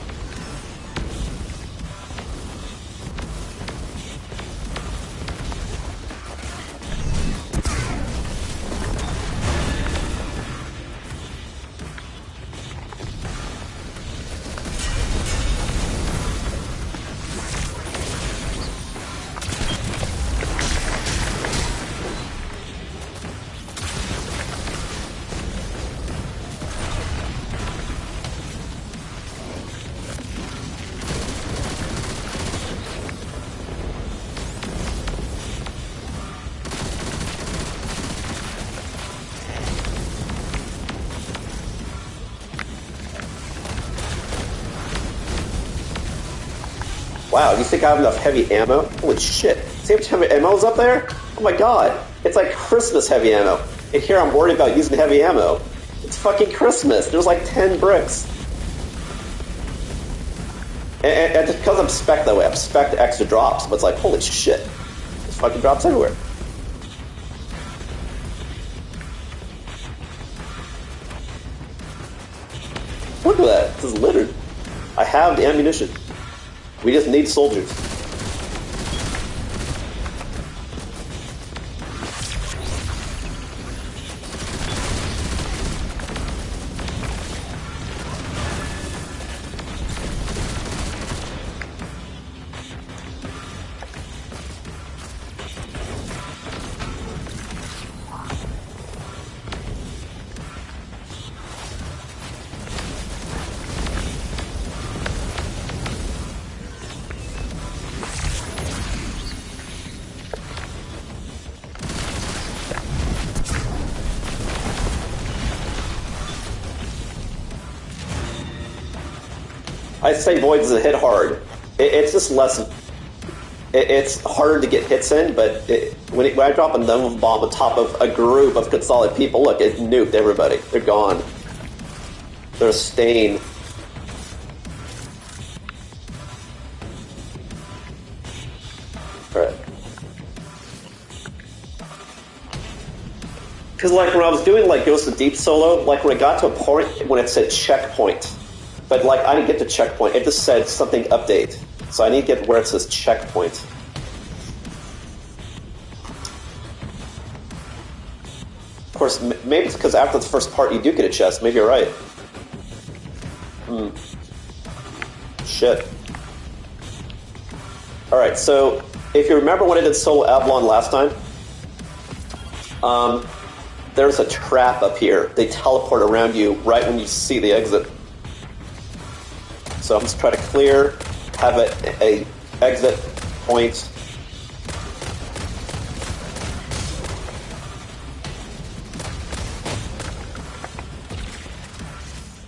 Wow, you think I have enough heavy ammo? Holy shit. See how much heavy ammo is up there? Oh my god. It's like Christmas heavy ammo. And here I'm worried about using heavy ammo. It's fucking Christmas. There's like 10 bricks. And because I'm spec'd that way, I'm spec'd extra drops. But it's like, holy shit. There's fucking drops everywhere. Look at that. This is littered. I have the ammunition. We just need soldiers. I say Void doesn't hit hard. It's just less. It's harder to get hits in, but when I drop a Nova bomb on top of a group of good solid people, look, it nuked everybody. They're gone. They're a stain. Alright. Because like when I was doing like Ghost of Deep solo, like when I got to a point when it said checkpoint, but like I didn't get to checkpoint, it just said something update. So I need to get where it says checkpoint. course, maybe it's because after the first part you do get a chest. Maybe you're right. Shit. Alright, so if you remember when I did solo Avalon last time, there's a trap up here. They teleport around you right when you see the exit. So I'm just trying to clear, have a exit point.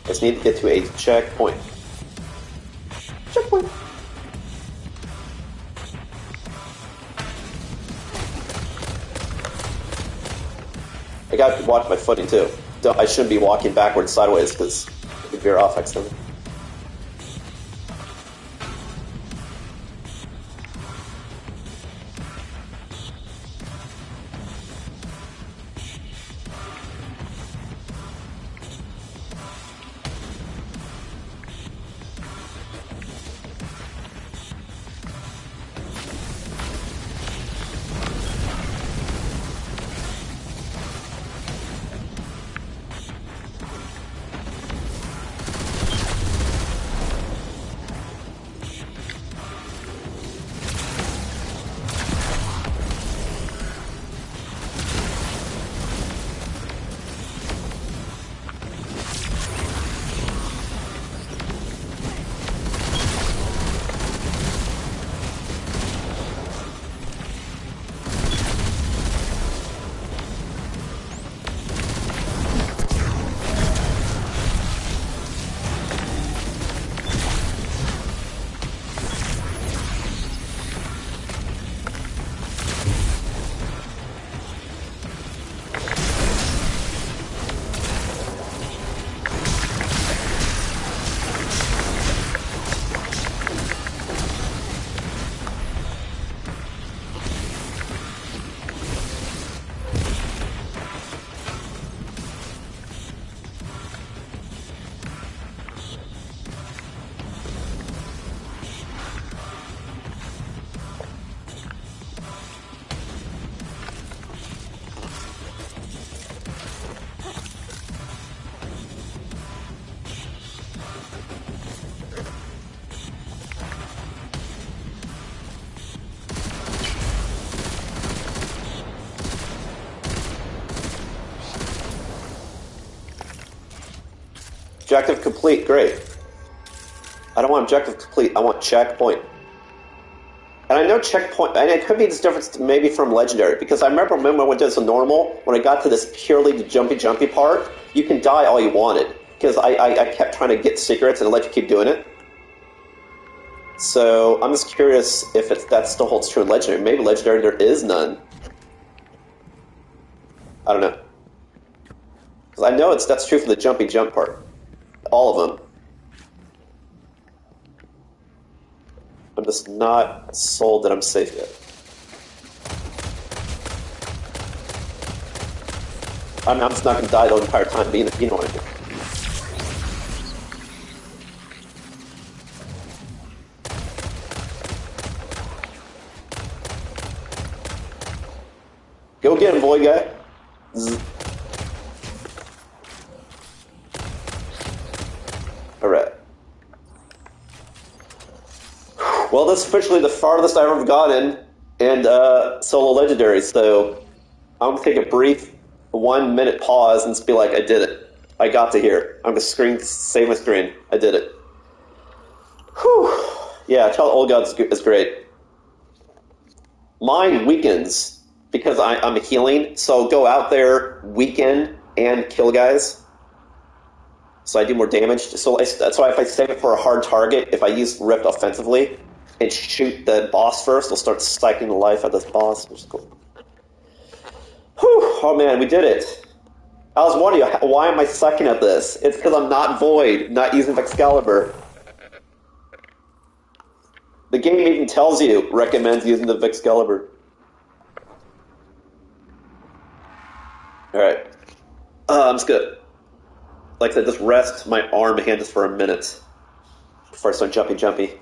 Just need to get to a checkpoint. Checkpoint. I gotta watch my footing too. I shouldn't be walking backwards sideways because I could veer off accidentally. Objective complete, great. I don't want objective complete, I want checkpoint. And I know checkpoint, and it could be this difference maybe from legendary, because I remember when I went to this normal, when I got to this purely jumpy part, you can die all you wanted, because I kept trying to get secrets and it let you keep doing it. So I'm just curious if that still holds true in legendary. Maybe legendary there is none. I don't know. Because I know that's true for the jumpy jump part. All of them. I'm just not sold that I'm safe yet. I'm just not going to die the entire time being you know what I mean. Go get him, boy guy. Zzz. Alright. Well, that's officially the farthest I've ever gotten in solo legendary, so I'm going to take a brief 1 minute pause and just be like, I did it. I got to here. I'm going to save my screen. I did it. Whew. Yeah, Child of Old Gods is great. Mine weakens because I'm healing, so go out there, weaken, and kill guys. So I do more damage. So that's why if I save it for a hard target, if I use Rift offensively and shoot the boss first, it'll start siphoning the life out of this boss, which is cool. Whew! Oh man, we did it. I was wondering, why am I sucking at this? It's because I'm not Void, not using Excalibur. The game even tells you, recommends using the Excalibur. Alright. I'm just good. Like I said, just rest my arm and hand just for a minute before I start jumpy.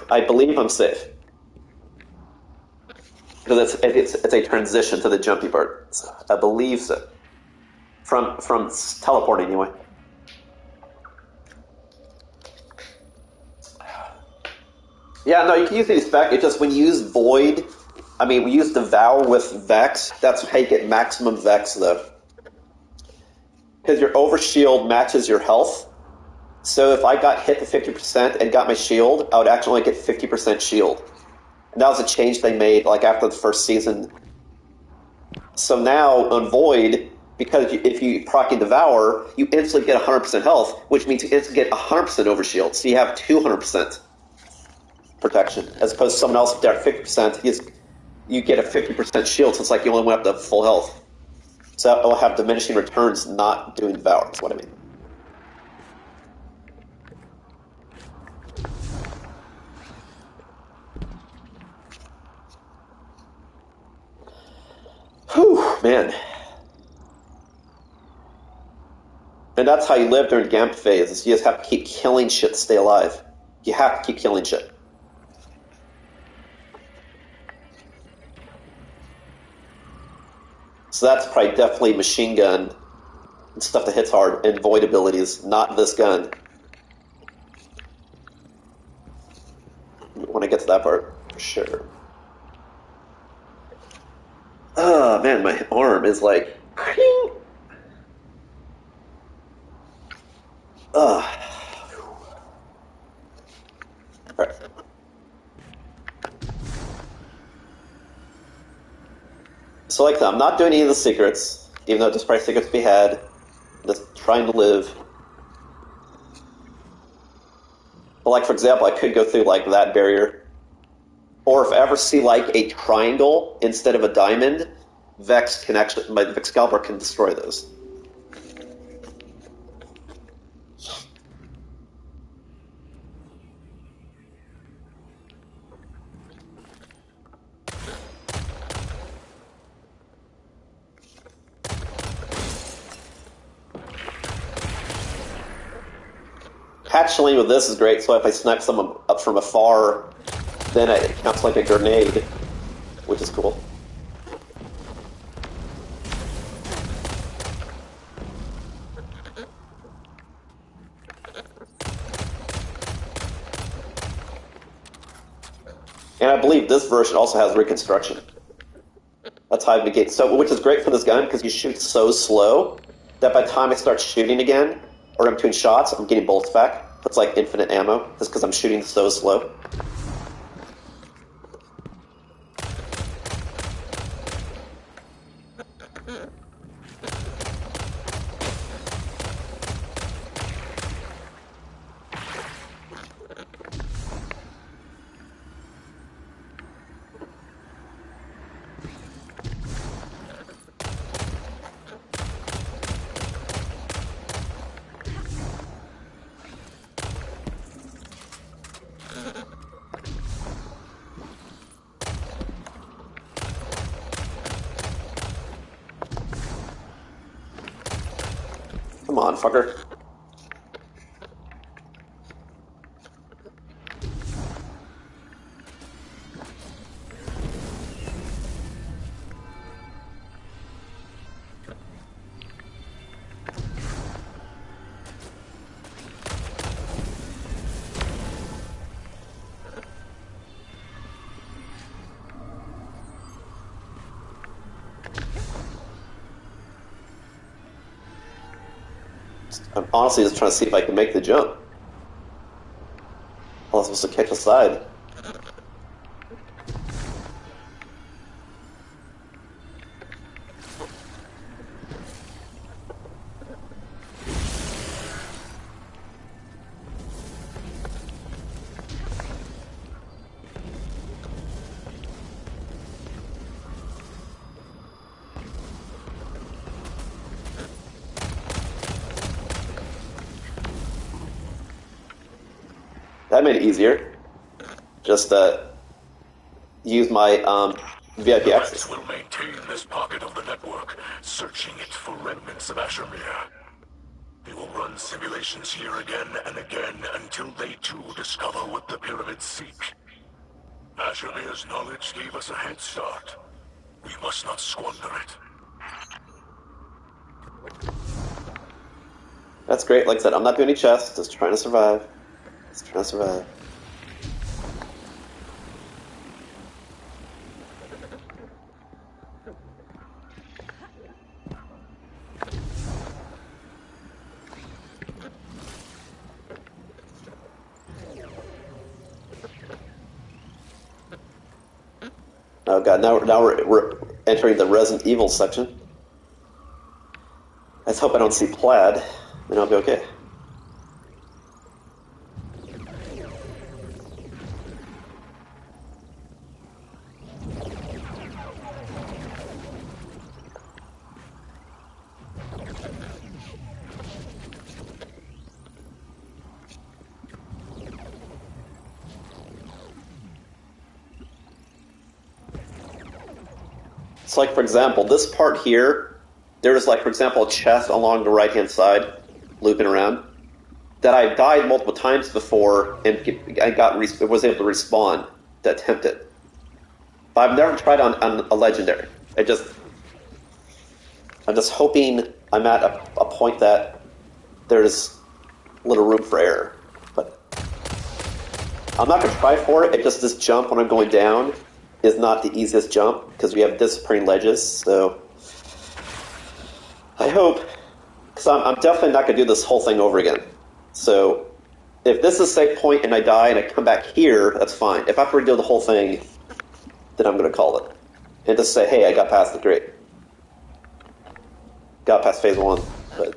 I believe I'm safe. Because it's a transition to the jumpy part. So I believe so. From teleporting anyway. Yeah, no, you can use these back. It's just when you use Void, we use Devour with Vex. That's how you get maximum Vex, though. Because your overshield matches your health. So if I got hit to 50% and got my shield, I would actually only get 50% shield. And that was a change they made like after the first season. So now on Void, because if you proc and Devour, you instantly get 100% health, which means you instantly get 100% overshield. So you have 200% protection, as opposed to someone else if they're at 50%, you get a 50% shield, so it's like you only went up to full health. So it'll have diminishing returns not doing Devour, that's what I mean. Whew, man. And that's how you live during Gamp phase, is you just have to keep killing shit to stay alive. You have to keep killing shit. So that's probably definitely machine gun and stuff that hits hard, and Void abilities, not this gun. When I get to that part, for sure. Oh man, my arm is like... Alright. So like that, I'm not doing any of the secrets, even though there's probably secrets to be had. I'm just trying to live. But like, for example, I could go through like that barrier. Or if I ever see like a triangle instead of a diamond, Vex can actually, my Excalibur can destroy those. Hatchling with this is great, so if I snipe someone up from afar, then it counts like a grenade, which is cool. And I believe this version also has reconstruction. That's how I negate. So, which is great for this gun because you shoot so slow that by the time I start shooting again, or in between shots, I'm getting bullets back. That's like infinite ammo, just because I'm shooting so slow. Come on, fucker. I'm honestly just trying to see if I can make the jump. I was supposed to kick the side. That made it easier. Just use my VIP access. Will maintain this pocket of the network, searching it for remnants of Ashermere. They will run simulations here again and again until they too discover what the pyramids seek. Ashermir's knowledge gave us a head start. We must not squander it. That's great. Like I said, I'm not doing any chests. Just trying to survive. Just trying to survive. Oh god, now we're entering the Resident Evil section. Let's hope I don't see Plaid, then I'll be okay. It's like, for example, this part here, there's like, for example, a chest along the right-hand side, looping around, that I've died multiple times before and was able to respawn to attempt it. But I've never tried on a legendary. I'm just hoping I'm at a point that there's little room for error. But I'm not going to try for it. It's just this jump when I'm going down is not the easiest jump because we have disappearing ledges. So I hope, because I'm definitely not going to do this whole thing over again. So if this is a safe point and I die and I come back here, that's fine. If I have to redo the whole thing, then I'm going to call it. And just say, hey, I got past the great. Got past phase 1, but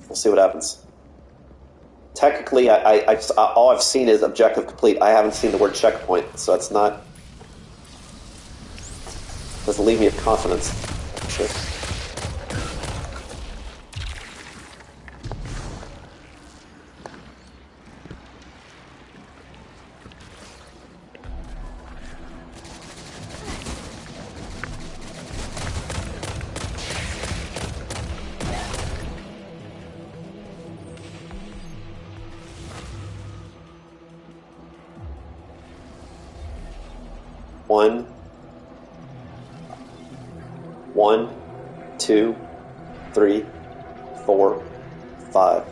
we'll see what happens. Technically, all I've seen is objective complete. I haven't seen the word checkpoint, so it's not... doesn't leave me with confidence. Sure. One, 2, 3, 4, 5.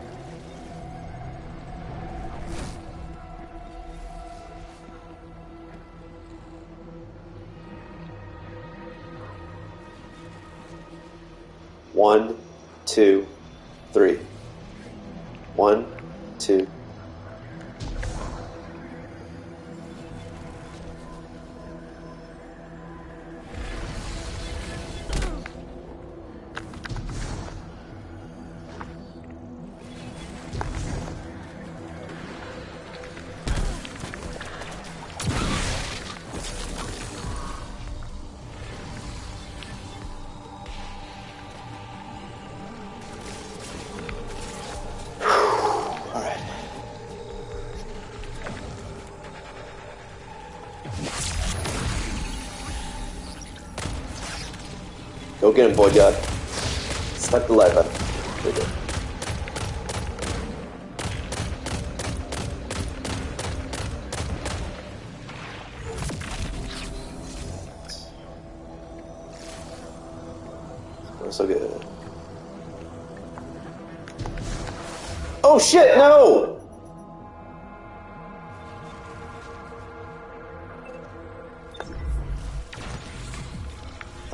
One, 2, 3. 1, 2. Go get him, boy god. Suck the life out of him. Good. So good. Oh shit, no!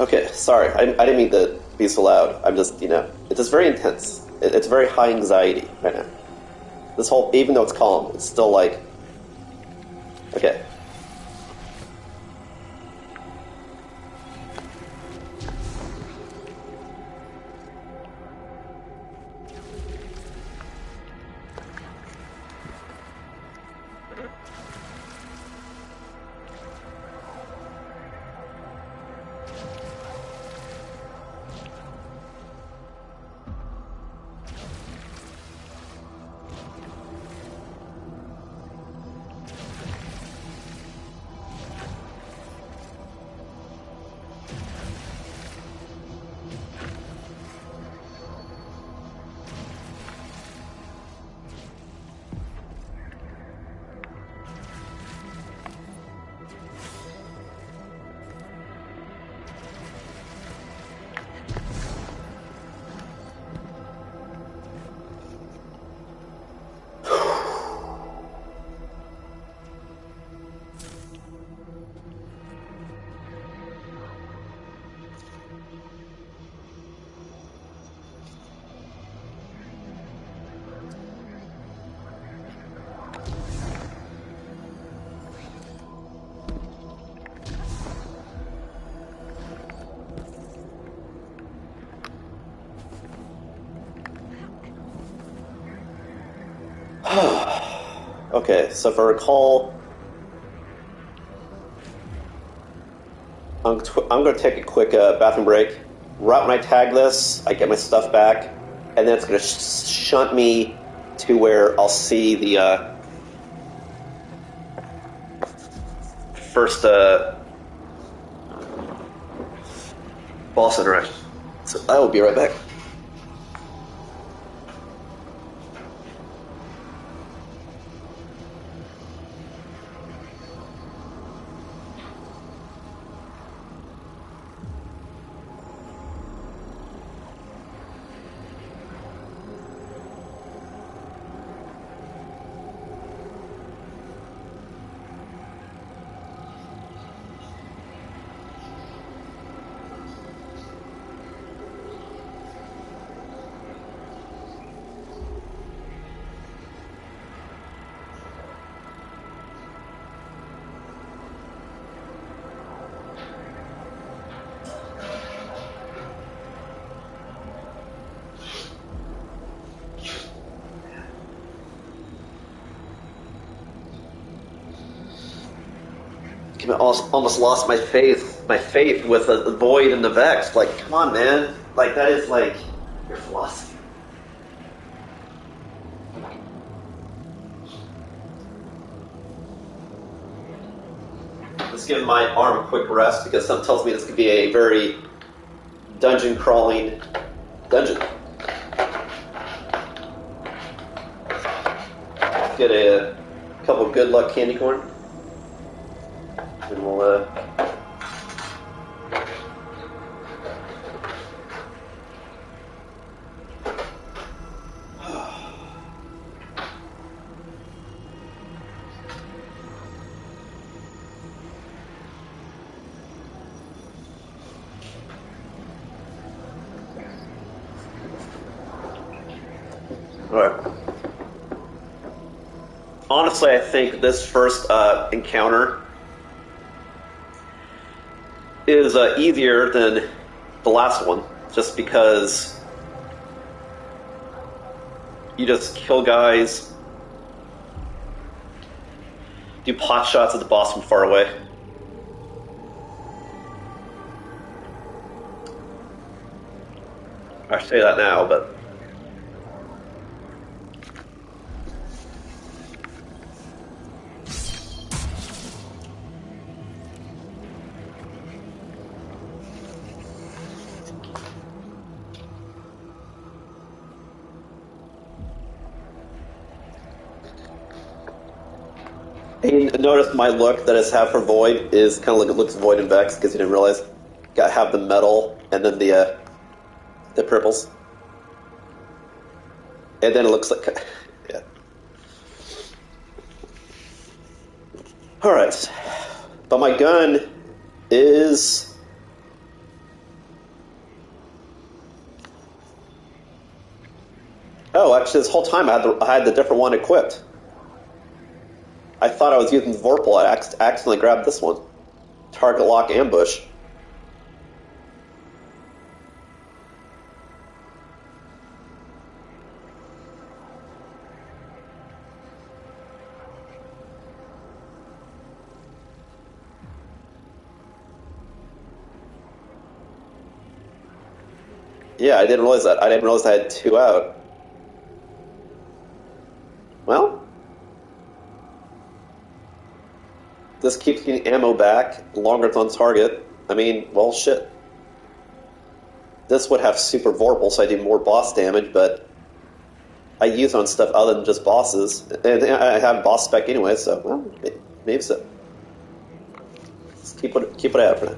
Okay, sorry. I didn't mean to be so loud. I'm just, it's just very intense. It's very high anxiety right now. This whole, even though it's calm, it's still like, okay. Okay, so if I recall, I'm going to take a quick bathroom break. Right when I tag this, I get my stuff back, and then it's going to shunt me to where I'll see the first boss interaction. So I will be right back. I almost lost my faith with the Void and the Vex. Like, come on, man. Like, that is, like, your philosophy. Let's give my arm a quick rest, because something tells me this could be a very dungeon-crawling dungeon. Get a couple good luck candy corn. And we'll, Alright. Honestly, I think this first encounter is easier than the last one, just because you just kill guys, do pot shots at the boss from far away. I say that now, but you notice my look that I have for Void is kind of like it looks Void and Vex, because you didn't realize. Got have the metal and then the purples, and then it looks like yeah. All right, but my gun is actually this whole time I had the different one equipped. I thought I was using the Vorpal. I accidentally grabbed this one. Target lock ambush. Yeah, I didn't realize that. I didn't realize I had two out. Well, this keeps getting ammo back, longer it's on target. I mean, well, shit. This would have super Vorpal, so I do more boss damage, but I use it on stuff other than just bosses. And I have boss spec anyway, so, well, maybe so. Just keep what I have for now.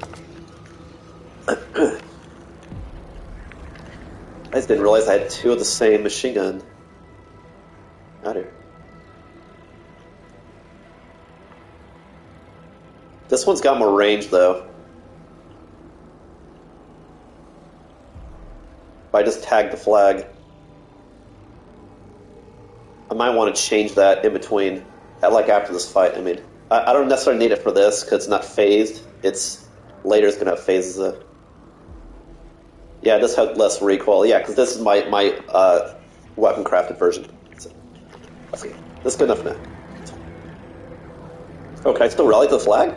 I just didn't realize I had two of the same machine gun. Out here. This one's got more range, though. If I just tag the flag, I might want to change that in between, like after this fight. I mean, I don't necessarily need it for this, because it's not phased. It's later it's going to have phases. Yeah, this has less recoil. Yeah, because this is my weapon crafted version. So, let's see. This is good enough now. Oh, can I still rally to the flag?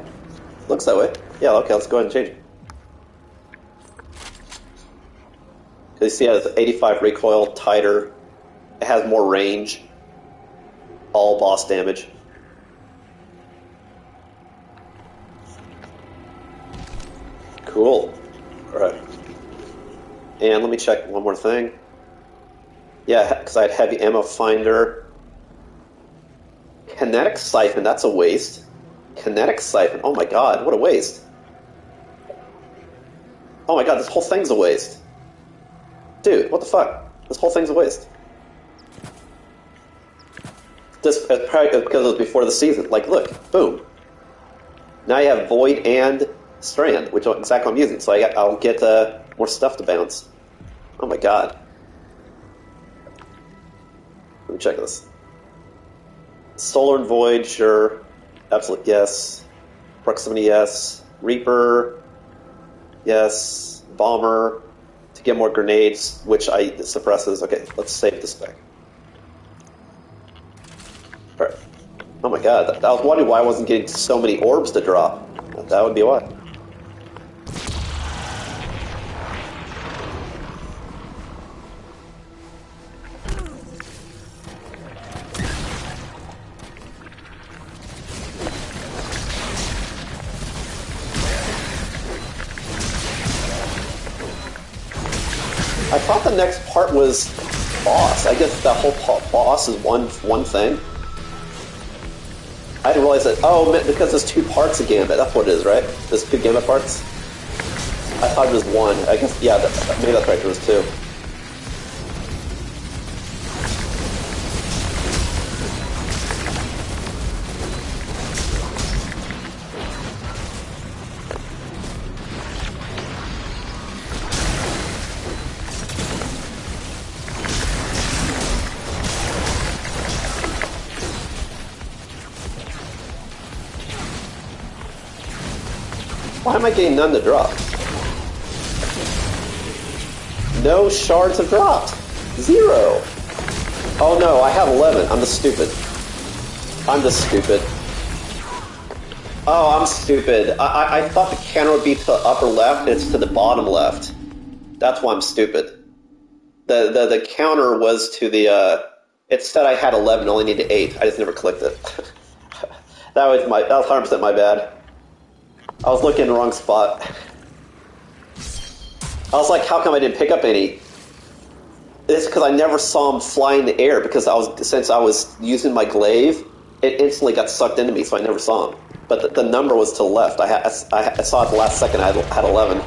Looks that way. Yeah, okay, let's go ahead and change it. You see it has 85 recoil, tighter. It has more range. All boss damage. Cool. Alright. And let me check one more thing. Yeah, because I had heavy ammo finder. Kinetic siphon, that's a waste. Kinetic siphon, oh my god, what a waste. Oh my god, this whole thing's a waste. Dude, what the fuck? This whole thing's a waste. This probably because it was before the season. Like, look, boom. Now you have Void and Strand, which is exactly what I'm using. So I'll get more stuff to bounce. Oh my god. Let me check this. Solar and Void, sure. Absolute yes. Proximity, yes. Reaper, yes. Bomber, to get more grenades, which suppresses. Okay, let's save this back. Alright. Oh my god, I was wondering why I wasn't getting so many orbs to drop. That would be why. I thought the next part was boss. I guess that whole boss is one thing. I didn't realize that. Oh, because there's two parts of Gambit. That's what it is, right? There's two Gambit parts. I thought it was one. I guess, yeah, maybe that's right. There was two. Why am I getting none to drop? No shards have dropped. 0. Oh no, I have 11. I'm just stupid. I'm just stupid. Oh, I'm stupid. I thought the counter would be to the upper left. It's to the bottom left. That's why I'm stupid. The counter was to the. It said I had 11. Only needed 8. I just never clicked it. That was 100% my bad. I was looking in the wrong spot. I was like, how come I didn't pick up any? It's because I never saw him fly in the air, because since I was using my glaive, it instantly got sucked into me, so I never saw him. But the number was to the left. I saw it at the last second. I had 11.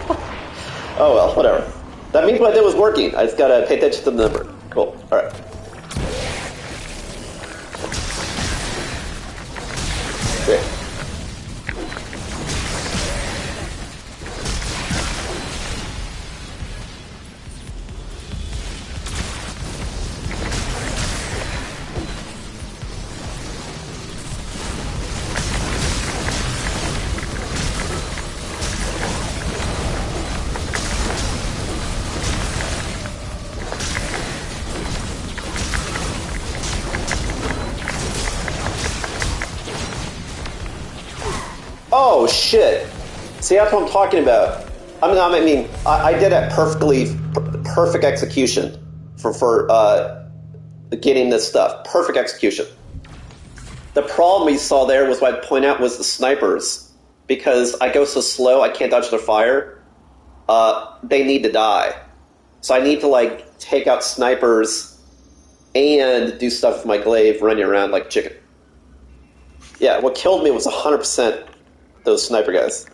Oh well, whatever. That means what I did was working. I just gotta pay attention to the number. Cool. Alright. Great. Oh shit! See, that's what I'm talking about. I did a perfect execution for getting this stuff. Perfect execution. The problem we saw there was what I'd point out was the snipers, because I go so slow I can't dodge their fire. They need to die, so I need to take out snipers and do stuff with my glaive, running around like chicken. Yeah, what killed me was 100%. Those sniper guys.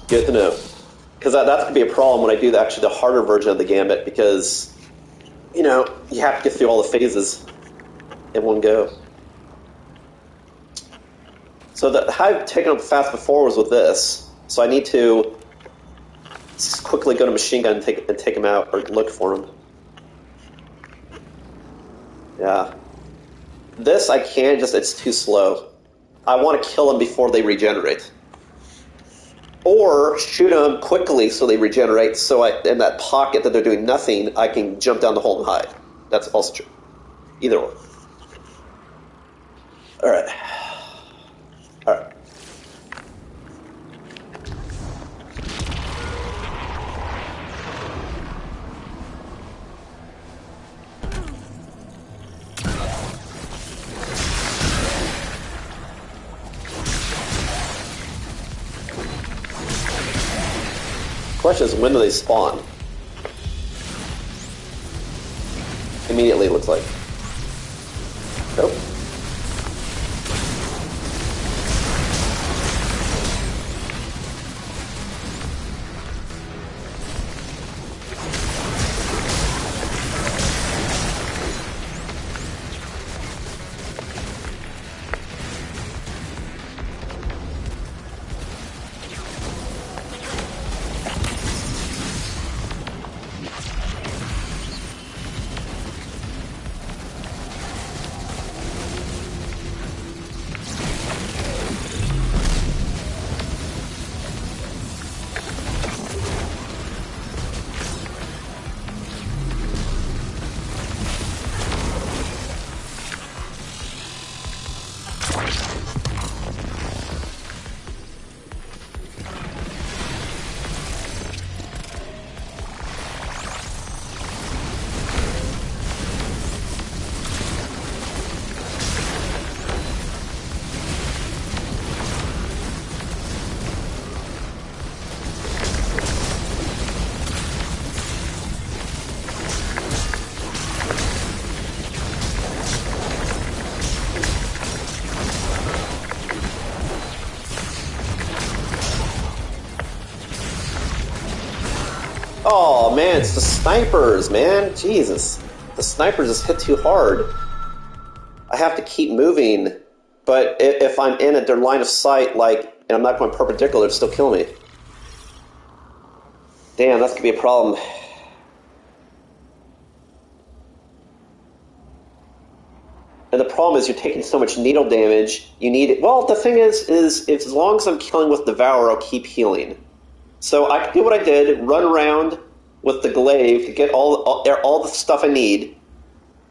Good to know. Because that's going to be a problem when I do the harder version of the Gambit, because, you have to get through all the phases in one go. So how I've taken up fast before was with this. So I need to quickly go to machine gun and take him out, or look for him. Yeah. This I can't, it's too slow. I want to kill them before they regenerate. Or shoot them quickly so they regenerate, so in that pocket that they're doing nothing, I can jump down the hole and hide. That's also true. Either one. Alright. Alright. Question is, when do they spawn? Immediately, it looks like. Nope. Oh man, it's the snipers, man. Jesus. The snipers just hit too hard. I have to keep moving, but if I'm in their line of sight, like, and I'm not going perpendicular, they'll still kill me. Damn, that's gonna be a problem. And the problem is you're taking so much needle damage, you need it. Well, the thing is as long as I'm killing with Devour, I'll keep healing. So I can do what I did, run around with the glaive to get all the stuff I need,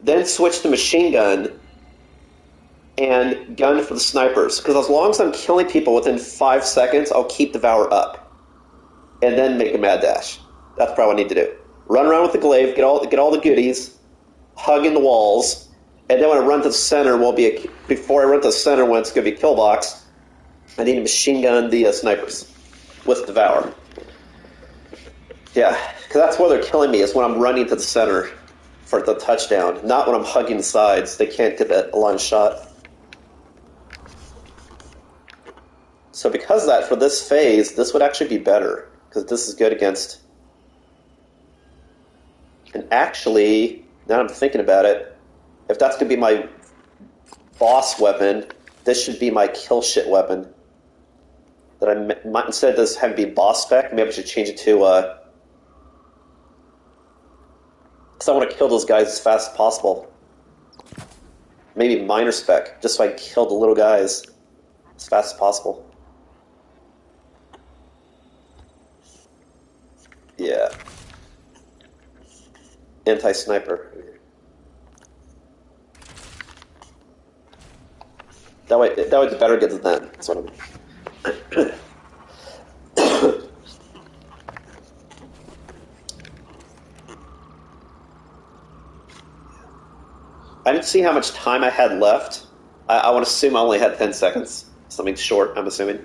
then switch to machine gun and gun for the snipers. Because as long as I'm killing people within 5 seconds, I'll keep Devour up. And then make a mad dash. That's probably what I need to do. Run around with the glaive, get all the goodies, hugging the walls, and then when I run to the center, before I run to the center when it's going to be a kill box, I need to machine gun the snipers with Devour. Yeah, because that's where they're killing me, is when I'm running to the center for the touchdown, not when I'm hugging the sides. They can't get that line shot. So because of that, for this phase, this would actually be better, because this is good against... And actually, now I'm thinking about it, if that's going to be my boss weapon, this should be my kill shit weapon. That I might, instead of this having to be boss spec, maybe I should change it to... Because I want to kill those guys as fast as possible. Maybe minor spec, just so I can kill the little guys as fast as possible. Yeah. Anti-sniper. That way the better gets than. That's what I mean. I didn't see how much time I had left. I want to assume I only had 10 seconds. Something short, I'm assuming.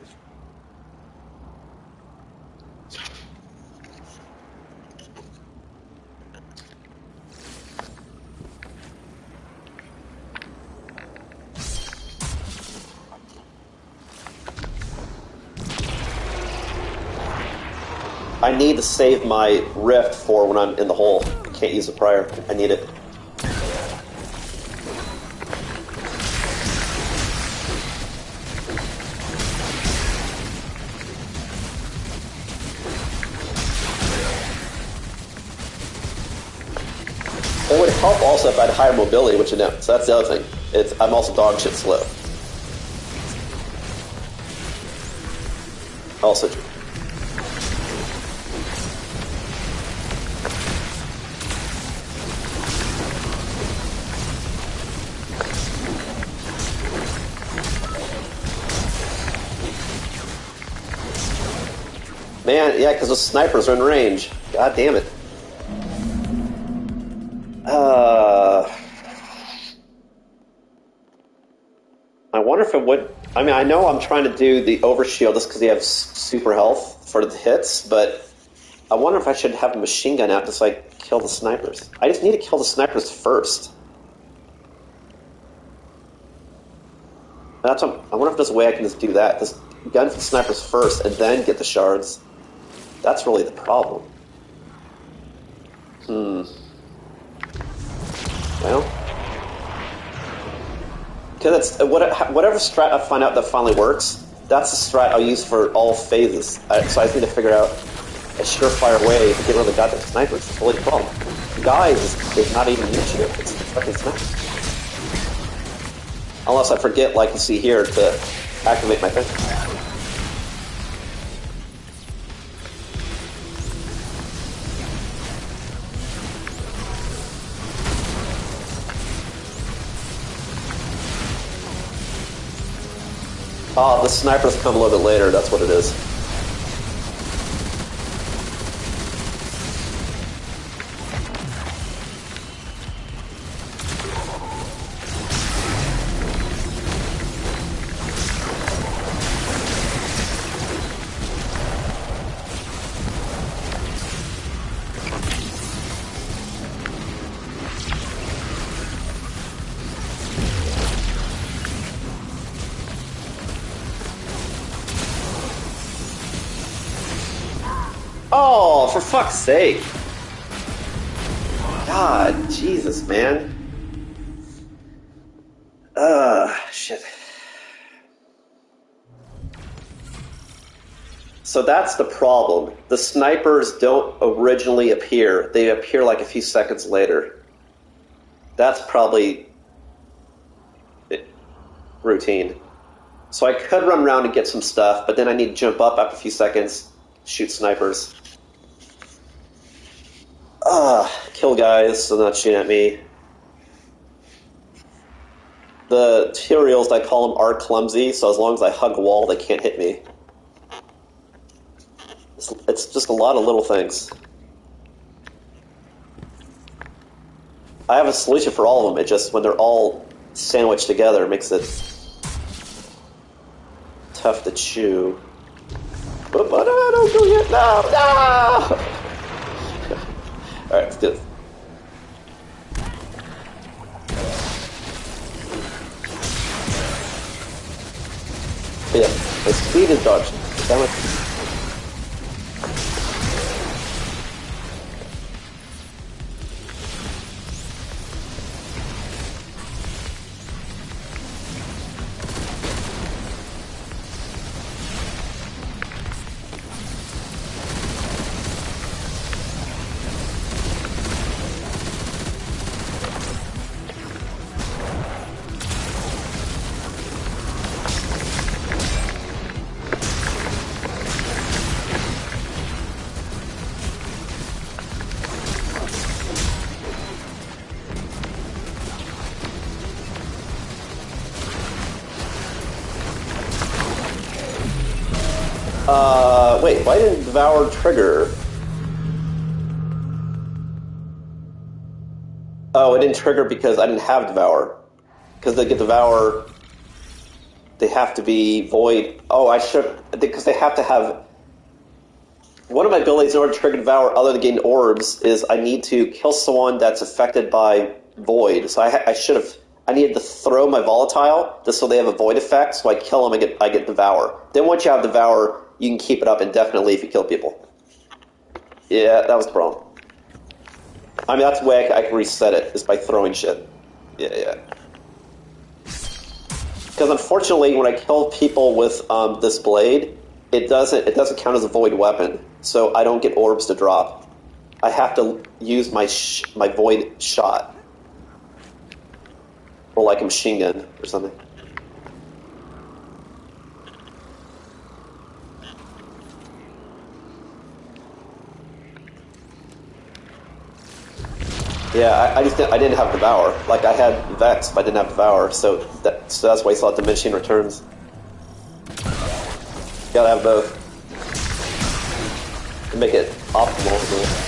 I need to save my rift for when I'm in the hole. I can't use it prior. I need it. It would help also if I had higher mobility, which I don't. So that's the other thing. I'm also dog shit slow. Also true. Man, yeah, because the snipers are in range. God damn it. I wonder if it would... I mean, I know I'm trying to do the overshield just because you have super health for the hits, but I wonder if I should have a machine gun out just like kill the snipers. I just need to kill the snipers first. That's what, I wonder if there's a way I can just do that. Just gun for the snipers first and then get the shards. That's really the problem. Well... Because it's whatever strat I find out that finally works, that's the strat I'll use for all phases. So I just need to figure out a surefire way to get rid of the goddamn snipers. That's really the problem. The guys is not even an issue. It's the fucking snipers. Unless I forget, like you see here, to activate my thing. Oh, the snipers come a little bit later, that's what it is. Oh, for fuck's sake. God, Jesus, man. Shit. So that's the problem. The snipers don't originally appear. They appear like a few seconds later. That's probably routine. So I could run around and get some stuff, but then I need to jump up after a few seconds, shoot snipers. Kill guys so they're not shooting at me. The tutorials, I call them, are clumsy, so as long as I hug a wall, they can't hit me. It's just a lot of little things. I have a solution for all of them, it just, when they're all sandwiched together, it makes it tough to chew. But don't go yet, no! Alright, let's do this. Yeah, my speed is dodged. Damn it. Wait, why didn't Devour trigger? Oh, it didn't trigger because I didn't have Devour. Because they get Devour, they have to be Void. Oh, I should, because they have to have... One of my abilities in order to trigger Devour, other than getting orbs, is I need to kill someone that's affected by Void. So I needed to throw my Volatile, just so they have a Void effect, so I kill them and I get Devour. Then once you have Devour, you can keep it up indefinitely if you kill people. Yeah, that was the problem. I mean, that's the way I can reset it, is by throwing shit. Yeah. Because unfortunately, when I kill people with this blade, it doesn't count as a void weapon, so I don't get orbs to drop. I have to use my void shot. Or like a machine gun or something. Yeah, I didn't have Devour. Like, I had Vex, but I didn't have Devour, so that's why you saw diminishing returns. Gotta have both. to make it optimal.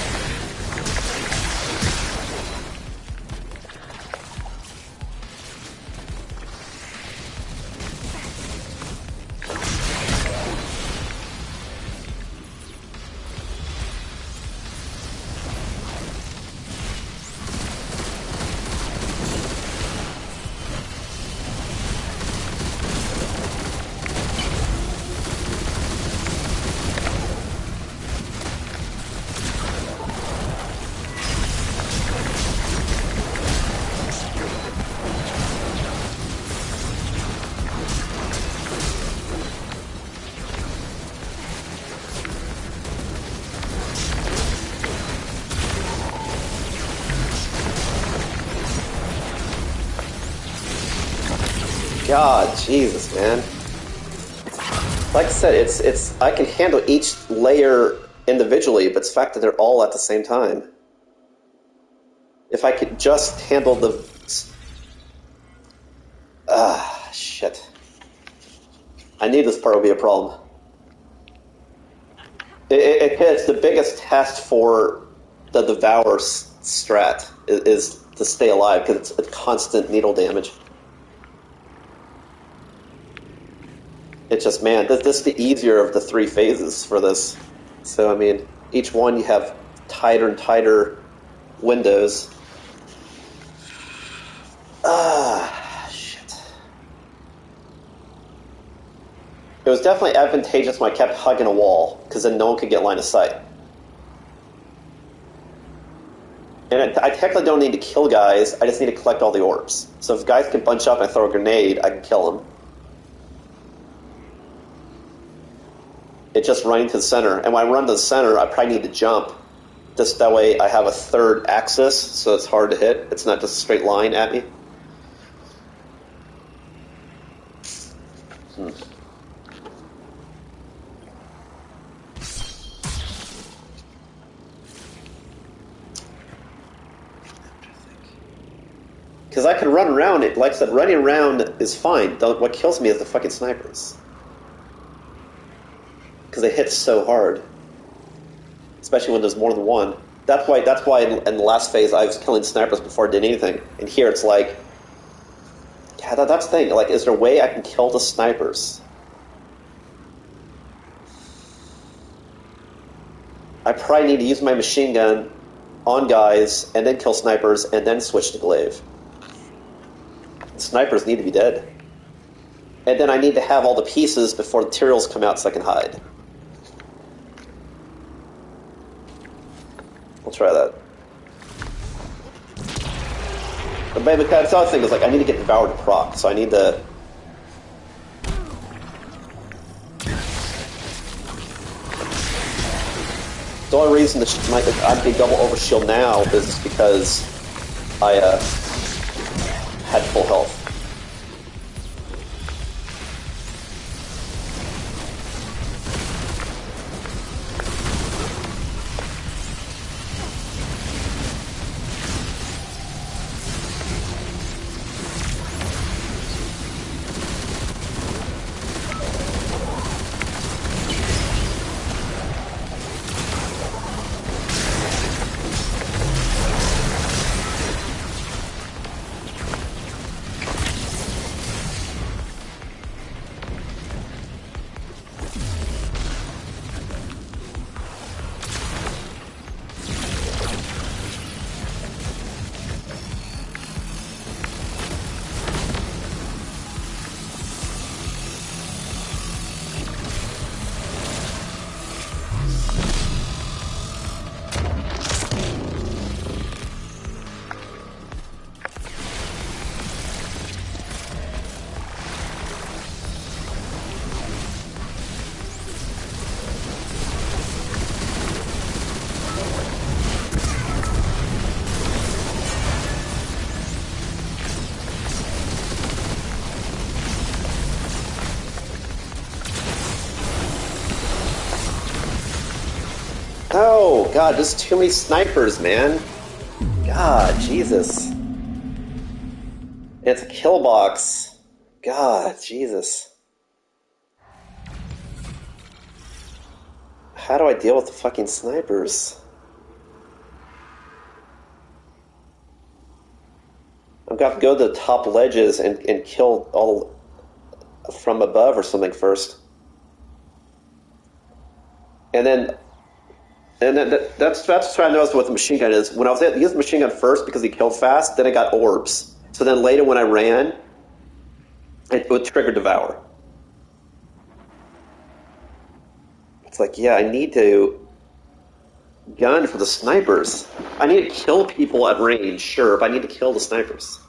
God, Jesus, man. Like I said, it's I can handle each layer individually, but it's the fact that they're all at the same time. If I could just handle the... shit. I knew this part would be a problem. It's the biggest test for the Devour strat, is to stay alive, because it's a constant needle damage. It's just, man, this is the easier of the three phases for this. So, I mean, each one you have tighter and tighter windows. Shit. It was definitely advantageous when I kept hugging a wall, because then no one could get line of sight. And I technically don't need to kill guys, I just need to collect all the orbs. So if guys can bunch up and I throw a grenade, I can kill them. It's just running to the center. And when I run to the center, I probably need to jump. Just that way I have a third axis, so it's hard to hit. It's not just a straight line at me. Because I can run around it. Like I said, running around is fine. What kills me is the fucking snipers. Because they hit so hard, especially when there's more than one. That's why in the last phase I was killing snipers before I did anything. And here it's like, yeah, that's the thing. Like, is there a way I can kill the snipers? I probably need to use my machine gun on guys, and then kill snipers, and then switch to glaive. The snipers need to be dead. And then I need to have all the pieces before the materials come out so I can hide. We'll try that. But maybe that's the other thing is, like, I need to get devoured to proc, so I need to... The only reason that I'm getting double overshield now is because I had full health. Oh, God, there's too many snipers, man. God, Jesus. It's a kill box. God, Jesus. How do I deal with the fucking snipers? I've got to go to the top ledges and kill all from above or something first. And then that's what I noticed what the machine gun is. When I was using the machine gun first because he killed fast, then I got orbs. So then later when I ran, it would trigger Devour. It's like, yeah, I need to gun for the snipers. I need to kill people at range, sure, but I need to kill the snipers.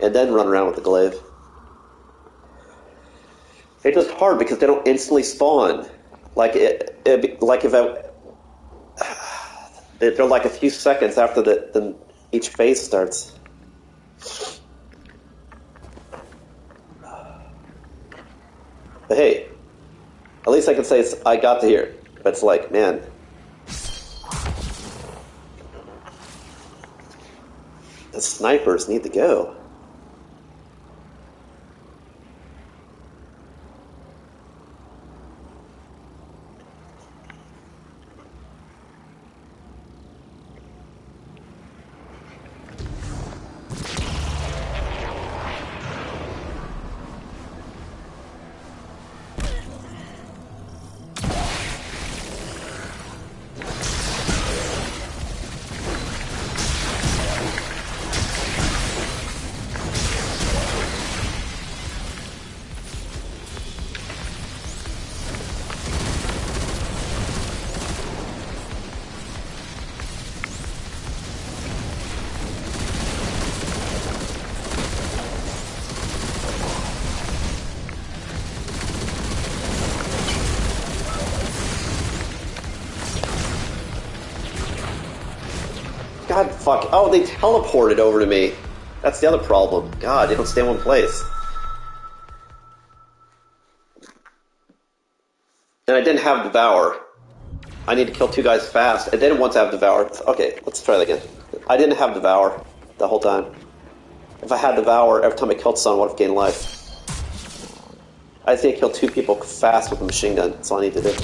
And then run around with the glaive. It's just hard because they don't instantly spawn. Like like if they're like a few seconds after each phase starts. But hey, at least I can say I got to here. But it's like, man. The snipers need to go. God, fuck. Oh, they teleported over to me. That's the other problem. God, they don't stay in one place. And I didn't have Devour. I need to kill two guys fast. I didn't want to have Devour. Okay, let's try that again. I didn't have Devour the whole time. If I had Devour, every time I killed someone, I would have gained life. I just need to kill two people fast with a machine gun. That's all I need to do.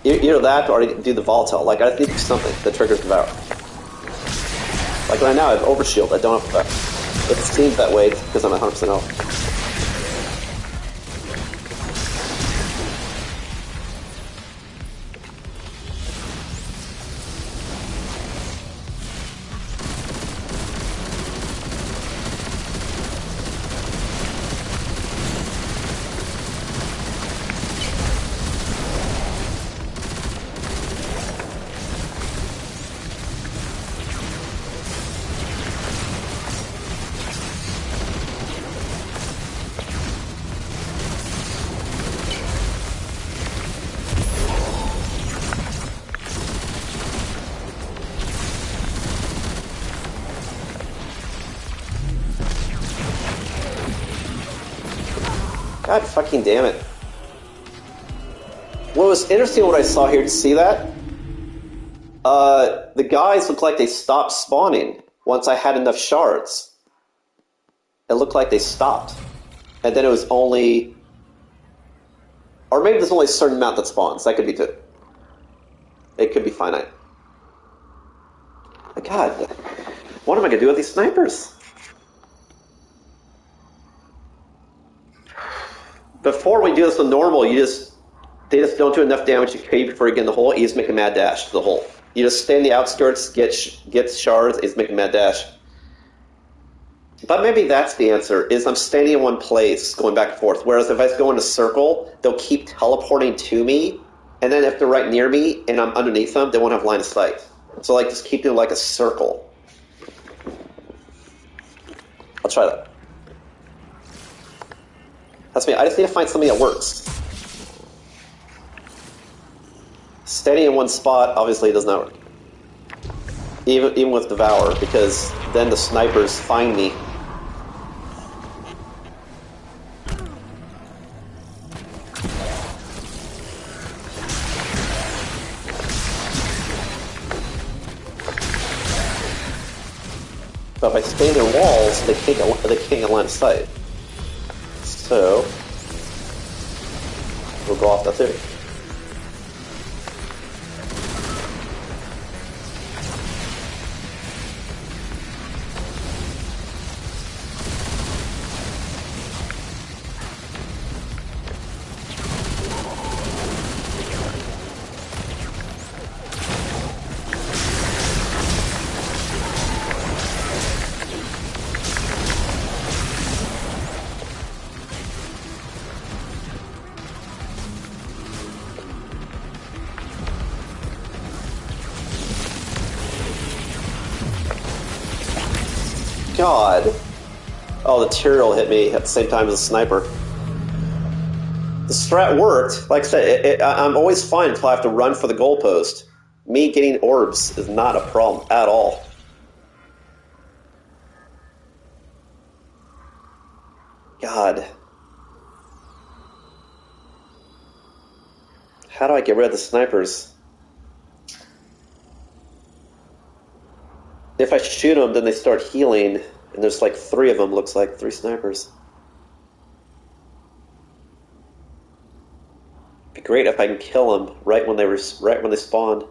Either that or do the volatile. Like, I need to do something that triggers Devour. Like right now, I have Overshield. I don't have Devour. If it seems that way, it's because I'm at 100% health. God fucking damn it. What was interesting what I saw here, to see that? The guys looked like they stopped spawning once I had enough shards. It looked like they stopped. And then it was only... Or maybe there's only a certain amount that spawns. That could be too. It could be finite. But God, what am I going to do with these snipers? Before we do this with normal, they just don't do enough damage to kill you before you get in the hole. You just make a mad dash to the hole. You just stay in the outskirts, get shards, and just make a mad dash. But maybe that's the answer, is I'm standing in one place, going back and forth. Whereas if I go in a circle, they'll keep teleporting to me, and then if they're right near me and I'm underneath them, they won't have line of sight. So like, just keep doing like a circle. I'll try that. That's me. I just need to find something that works. Steady in one spot obviously does not work. Even with Devour, because then the snipers find me. But if I stay in their walls, they can't get line of sight. So we'll go off that theory. God. Oh, the Tyrael hit me at the same time as the sniper. The strat worked. Like I said, I'm always fine until I have to run for the goalpost. Me getting orbs is not a problem at all. God. How do I get rid of the snipers? If I shoot them, then they start healing, and there's like 3 of them, looks like 3 snipers. It'd be great if I can kill them right when they spawn.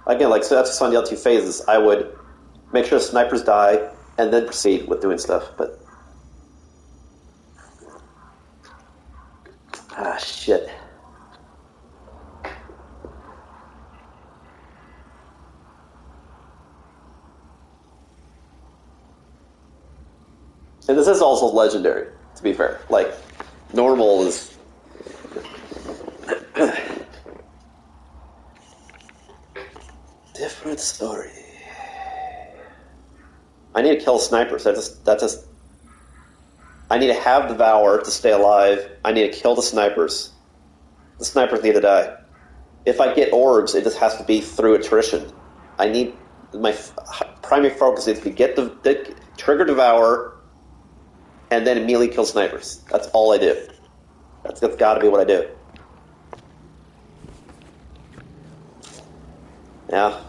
Again, like, so that's just on the L2 phases. I would make sure the snipers die, and then proceed with doing stuff, but... Ah, shit. And this is also legendary, to be fair. Like, normal is... different story. I need to kill snipers. I need to have the Devour to stay alive. I need to kill the snipers. The snipers need to die. If I get orbs, it just has to be through attrition. I need... my primary focus is to get the trigger Devour, and then immediately kill snipers. That's all I do. That's got to be what I do. Yeah.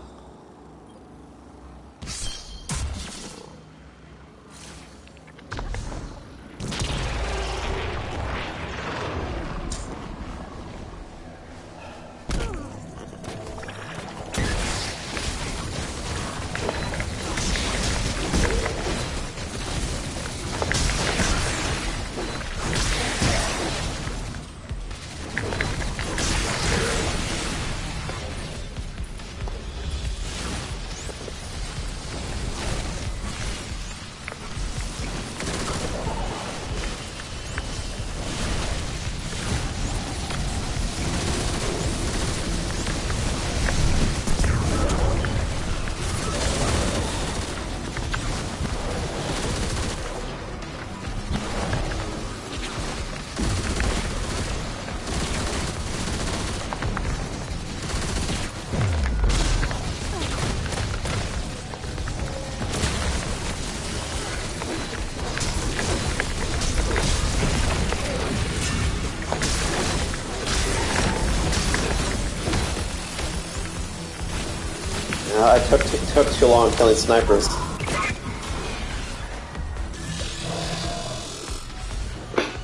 I took too long killing snipers.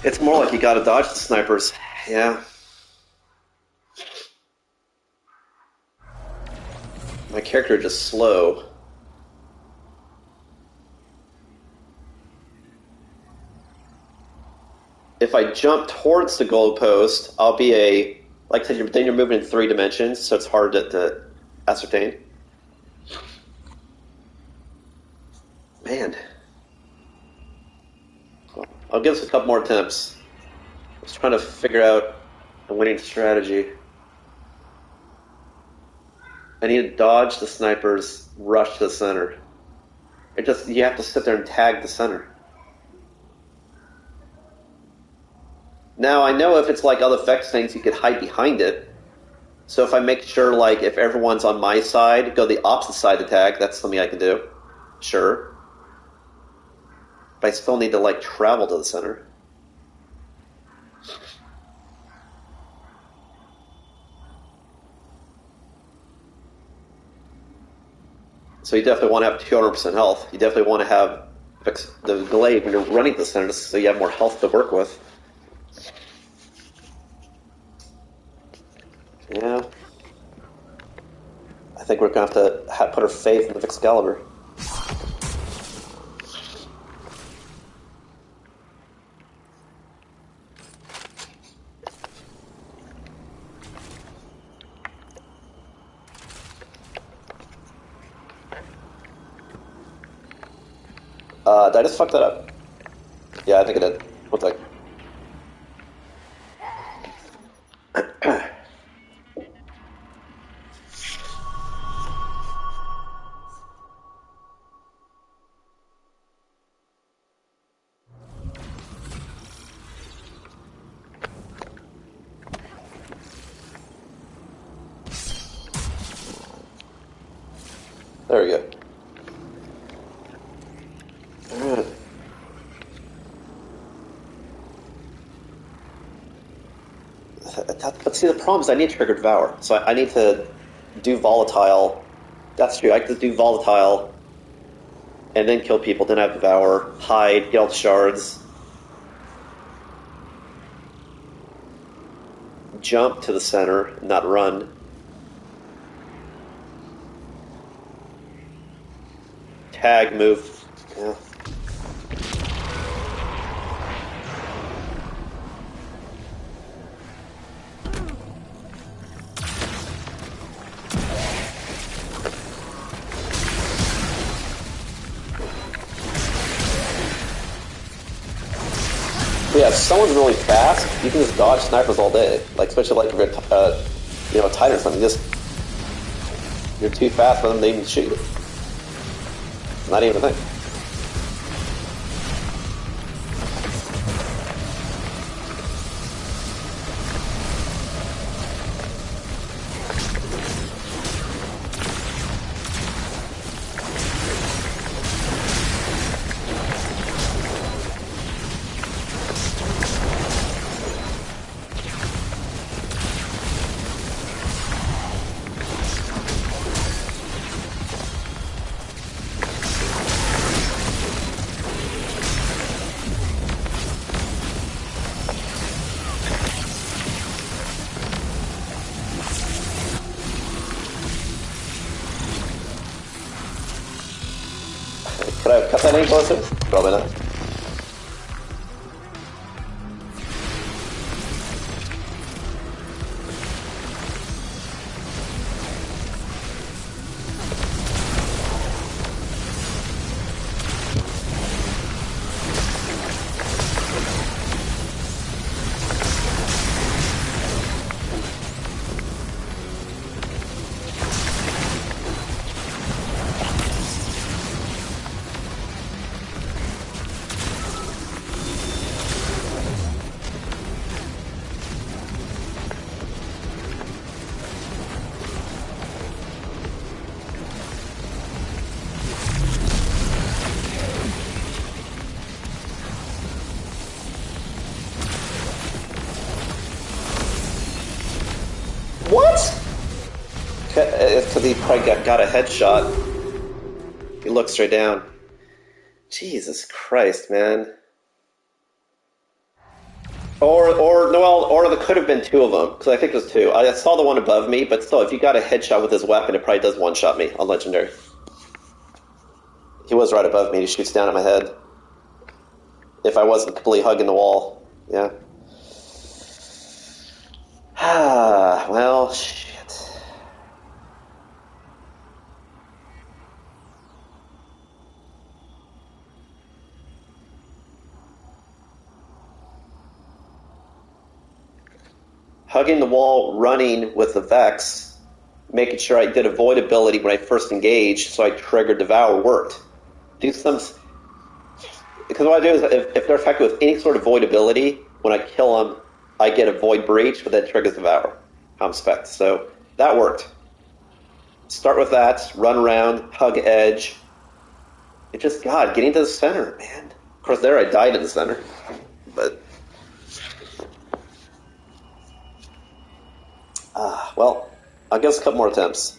It's more like you gotta dodge the snipers. Yeah. My character is just slow. If I jump towards the goalpost, I'll be like I said, then you're moving in 3 dimensions, so it's hard to ascertain. Man. I'll give this a couple more attempts. I was trying to figure out a winning strategy. I need to dodge the snipers, rush to the center. You have to sit there and tag the center. Now, I know if it's like other effects things, you could hide behind it. So if I make sure, like, if everyone's on my side, go the opposite side to tag, that's something I can do. Sure. But I still need to, like, travel to the center. So you definitely want to have 200% health. You definitely want to have the glaive when you're running the center so you have more health to work with. Yeah. I think we're going to have to put our faith in the Excalibur. Did I just fuck that up? Yeah, I think I did. One sec. There we go. Alright. But see, the problem is I need Trigger Devour. So I need to do Volatile. That's true. I could do Volatile and then kill people, then have Devour, hide, get all the shards, jump to the center, not run. Tag, move. Yeah. Yeah, if someone's really fast, you can just dodge snipers all day. Like, especially like if you're a Titan or something. You're too fast for them to even shoot you. Not even a thing. Could I have cut that any closer? Probably not. What? It's because he probably got a headshot. He looked straight down. Jesus Christ, man. Or there could have been two of them, because I think there's two. I saw the one above me, but still, if you got a headshot with his weapon, it probably does one-shot me on Legendary. He was right above me. He shoots down at my head. If I wasn't completely hugging the wall. Yeah. Ah, well, shit. Hugging the wall, running with the Vex, making sure I did avoidability when I first engaged, so I triggered Devour worked. Do some... Because what I do is, if they're effective with any sort of avoidability, when I kill them, I get a Void Breach, but that triggers Devour. I'm spec. So that worked. Start with that, run around, hug edge. It just, God, getting to the center, man. Of course, there I died in the center. But... well, I guess a couple more attempts.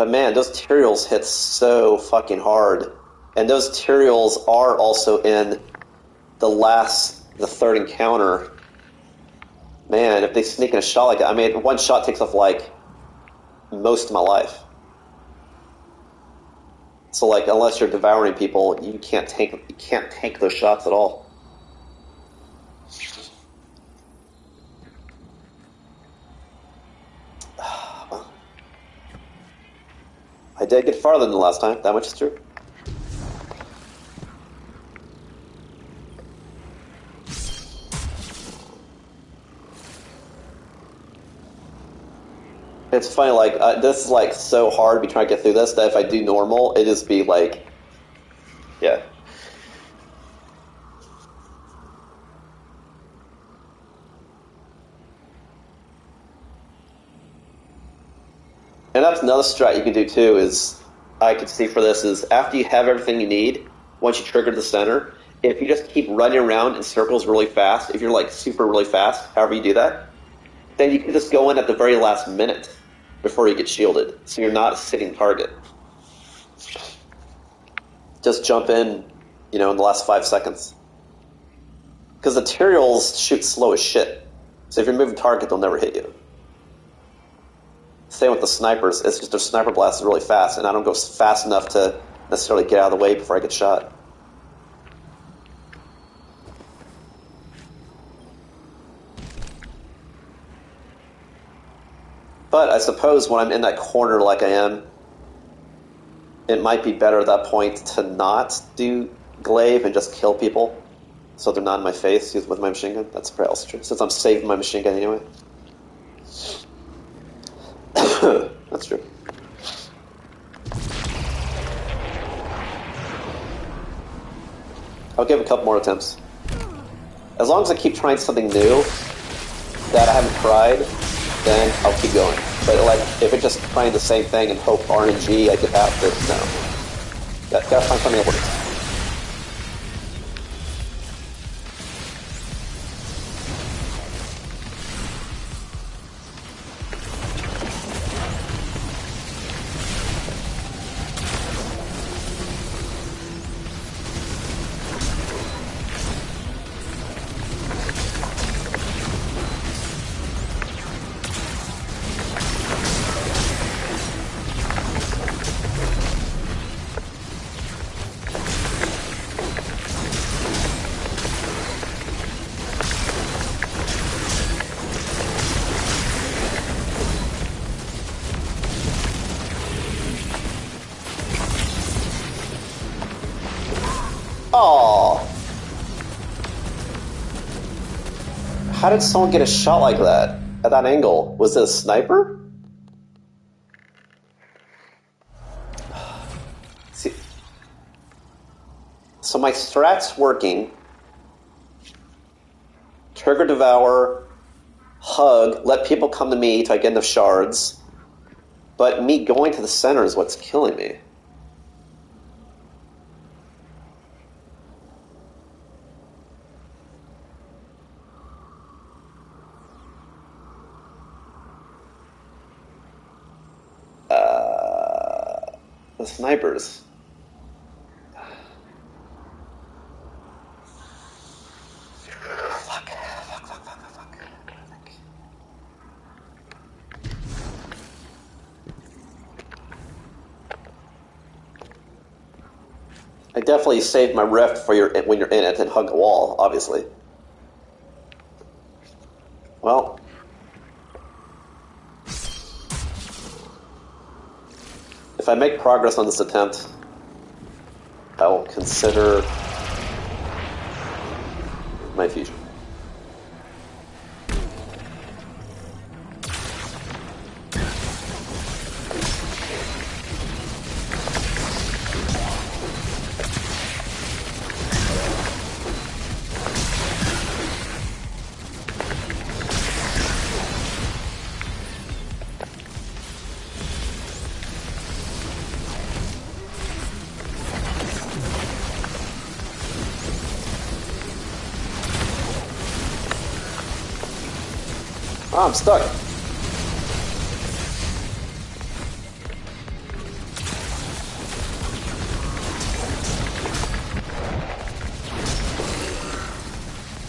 But man, those Tyraels hit so fucking hard. And those Tyraels are also in the third encounter. Man, if they sneak in a shot like that, I mean, one shot takes off like most of my life. So like, unless you're devouring people, you can't tank those shots at all. I did get farther than the last time, that much is true. It's funny, like, this is, like, so hard to be trying to get through this, that if I do normal, it just be, like, yeah. And that's another strat you can do, too, is, I could see for this, is after you have everything you need, once you trigger the center, if you just keep running around in circles really fast, if you're, like, super really fast, however you do that, then you can just go in at the very last minute before you get shielded, so you're not a sitting target. Just jump in, in the last 5 seconds. Because the Tyraels shoot slow as shit. So if you're moving target, they'll never hit you. Same with the snipers. It's just their sniper blast is really fast, and I don't go fast enough to necessarily get out of the way before I get shot. But I suppose when I'm in that corner like I am, it might be better at that point to not do glaive and just kill people so they're not in my face with my machine gun. That's probably also true, since I'm saving my machine gun anyway. That's true. I'll give a couple more attempts. As long as I keep trying something new that I haven't tried, then I'll keep going. But like, if it's just trying the same thing and hope RNG I get past it, no. Gotta find something that works. Oh, how did someone get a shot like that at that angle? Was it a sniper? See, so my strat's working. Trigger, devour, hug, let people come to me till I get enough shards. But me going to the center is what's killing me. The snipers. Fuck. I definitely saved my rift for when you're in it and hug a wall, obviously. Well, if I make progress on this attempt, I will consider my future. Oh, I'm stuck.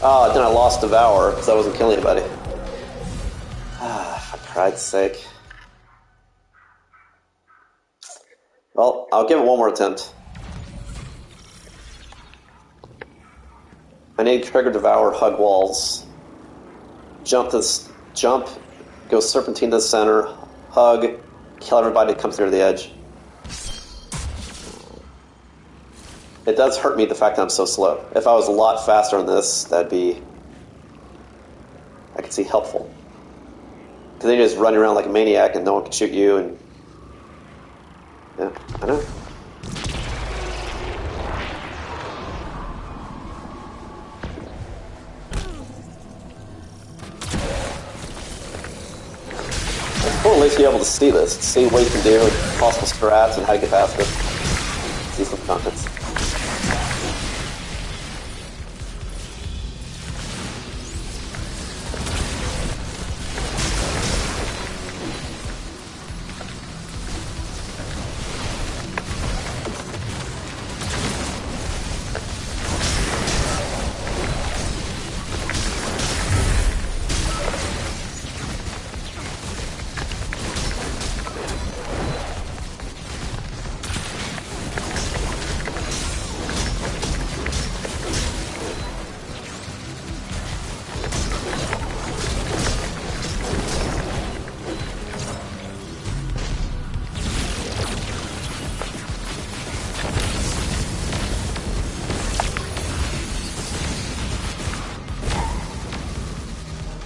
Oh, then I lost Devour because I wasn't killing anybody. For Christ's sake. Well, I'll give it one more attempt. I need to trigger Devour, hug walls. Jump, go serpentine to the center, hug, kill everybody that comes near the edge. It does hurt me the fact that I'm so slow. If I was a lot faster on this, that'd be, I could see, helpful. Because then you're just running around like a maniac and no one can shoot you, and yeah, I know. It's cool at least be able to see this, see what you can do, and possible strats, and how to get past it. See some contents.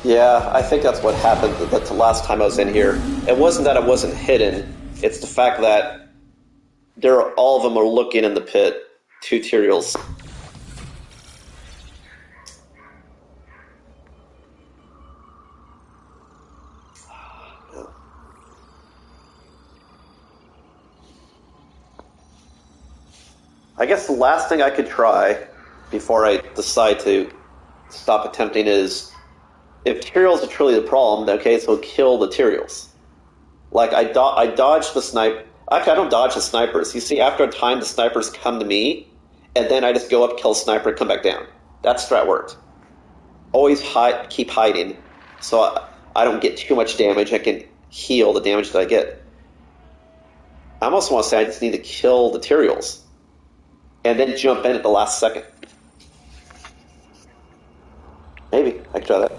Yeah, I think that's what happened the last time I was in here. It wasn't that I wasn't hidden, it's the fact that all of them are looking in the pit. 2 Tyraels. I guess the last thing I could try before I decide to stop attempting is, if Tyraels are truly the problem, okay, so kill the Tyraels. Like, I dodge the sniper. Actually, I don't dodge the snipers. You see, after a time, the snipers come to me, and then I just go up, kill a sniper, and come back down. That strat worked. Always keep hiding, so I don't get too much damage. I can heal the damage that I get. I almost want to say I just need to kill the Tyraels, and then jump in at the last second. Maybe I can try that.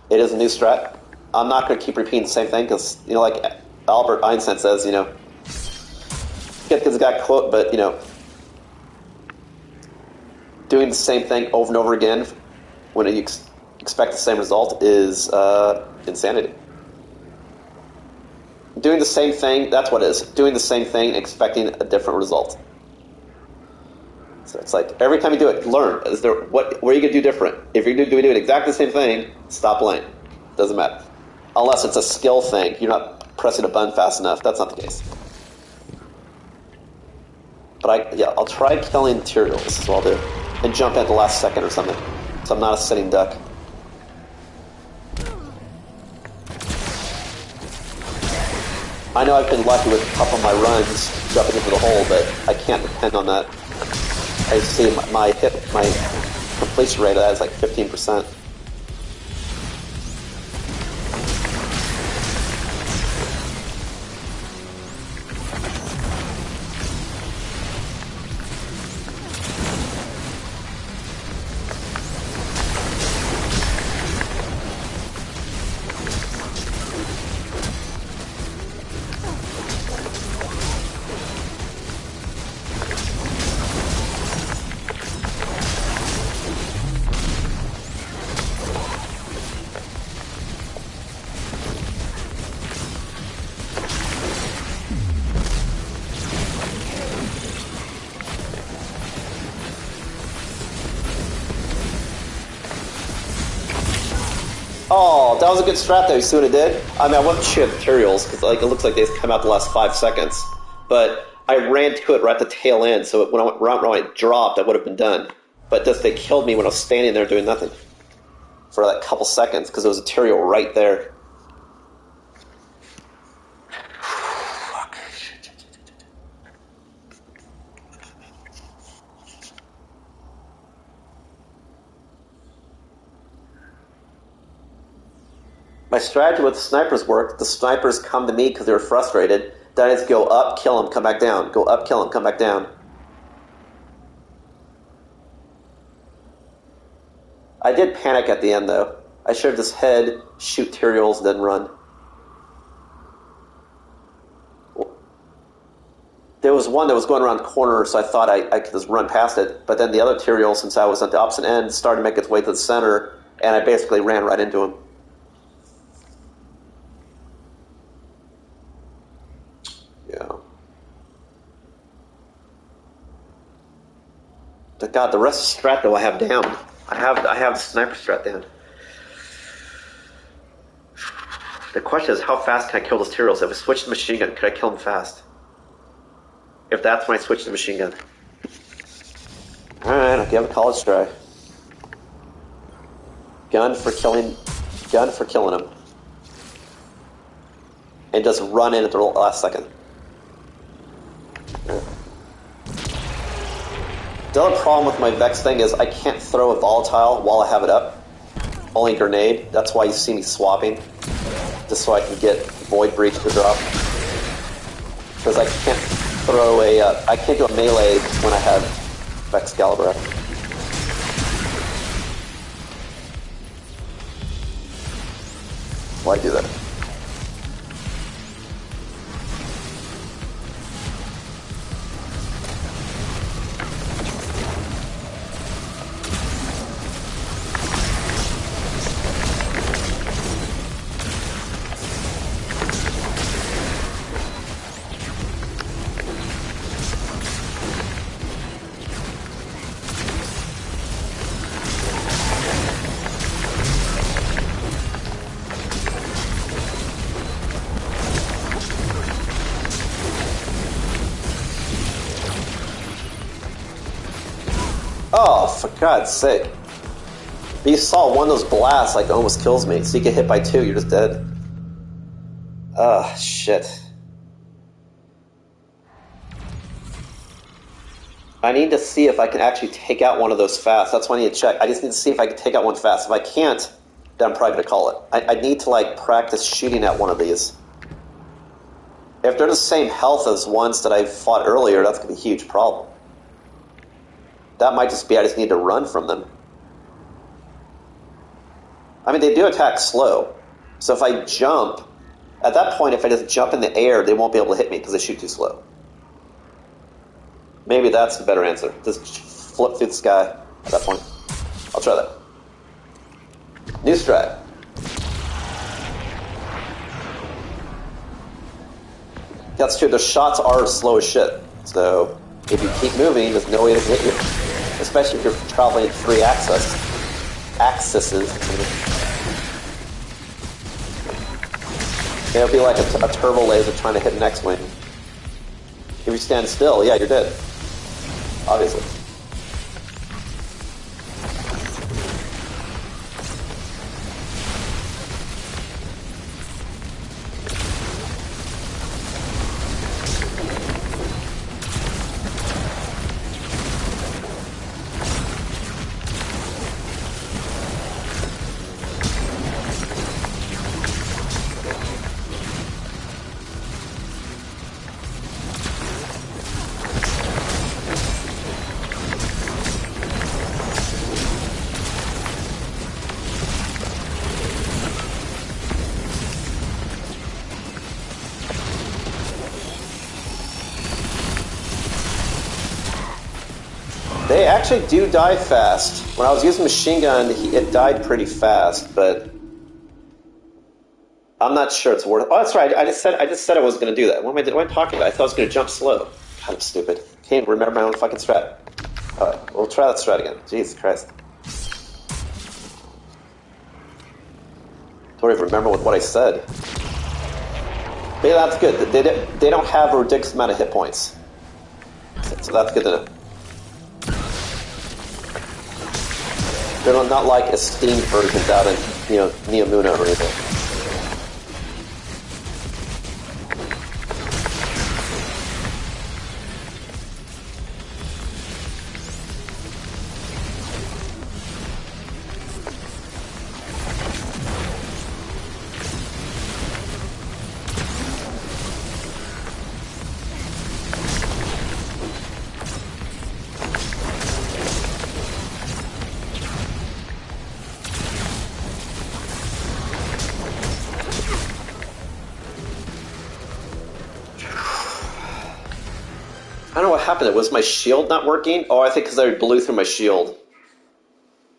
It is a new strat. I'm not going to keep repeating the same thing because, like Albert Einstein says, get this guy quote, but, doing the same thing over and over again when you expect the same result is insanity. Doing the same thing, that's what it is. Doing the same thing, expecting a different result. So it's like, every time you do it, learn. What are you going to do different? If you're doing exactly the same thing, stop playing. Doesn't matter. Unless it's a skill thing. You're not pressing a button fast enough. That's not the case. But I'll try killing Tyraels, is what I'll do. And jump in at the last second or something. So I'm not a sitting duck. I know I've been lucky with a couple of my runs jumping into the hole, but I can't depend on that. I see my completion rate of that is like 15%. Oh, that was a good strat though. You see what it did? I mean, I wasn't shit at Tyraels because it looks like they come out the last 5 seconds. But I ran to it right at the tail end, so when I dropped, I would have been done. But they killed me when I was standing there doing nothing for that couple seconds because there was a Tyrael right there. My strategy with the snipers worked. The snipers come to me because they were frustrated. Then I just go up, kill them, come back down. Go up, kill them, come back down. I did panic at the end, though. I should have just head, shoot Tyraels, then run. There was one that was going around the corner, so I thought I could just run past it. But then the other Tyrael, since I was at the opposite end, started to make its way to the center, and I basically ran right into him. Yeah. But God, the rest of strat, though, I have down. I have sniper strat down. The question is, how fast can I kill those Tyraels? If I switch to machine gun, could I kill them fast? If that's when I switch to machine gun. Alright, I'll give a college try. Gun for killing them. And just run in at the last second. Right. The other problem with my Vex thing is I can't throw a volatile while I have it up. Only grenade. That's why you see me swapping. Just so I can get Void Breach to drop. Because I can't throw I can't do a melee when I have Excalibur up. Why do that? Oh, for God's sake. You saw one of those blasts like almost kills me. So you get hit by two, you're just dead. Ah, shit. I need to see if I can actually take out one of those fast. That's what I need to check. I just need to see if I can take out one fast. If I can't, then I'm probably going to call it. I need to like practice shooting at one of these. If they're the same health as ones that I fought earlier, that's going to be a huge problem. That might just be I just need to run from them. I mean, they do attack slow. So if I jump, at that point, if I just jump in the air, they won't be able to hit me because they shoot too slow. Maybe that's the better answer. Just flip through the sky at that point. I'll try that. New strat. That's true, the shots are slow as shit. So if you keep moving, there's no way to hit you. Especially if you're traveling in three axes. It'll be like a turbo laser trying to hit an X-Wing. If you stand still, yeah, you're dead. Obviously. They actually do die fast. When I was using machine gun, it died pretty fast, but I'm not sure it's worth it. Oh, that's right. I just said I was going to do that. What am I talking about? I thought I was going to jump slow. God, I'm stupid. Can't remember my own fucking strat. All right, we'll try that strat again. Jesus Christ. Don't even remember what I said. But yeah, that's good. They don't have a ridiculous amount of hit points, so that's good to know. They're not like esteemed versions out in, Neomuna or anything. what happened? Was my shield not working? Oh, I think because I blew through my shield.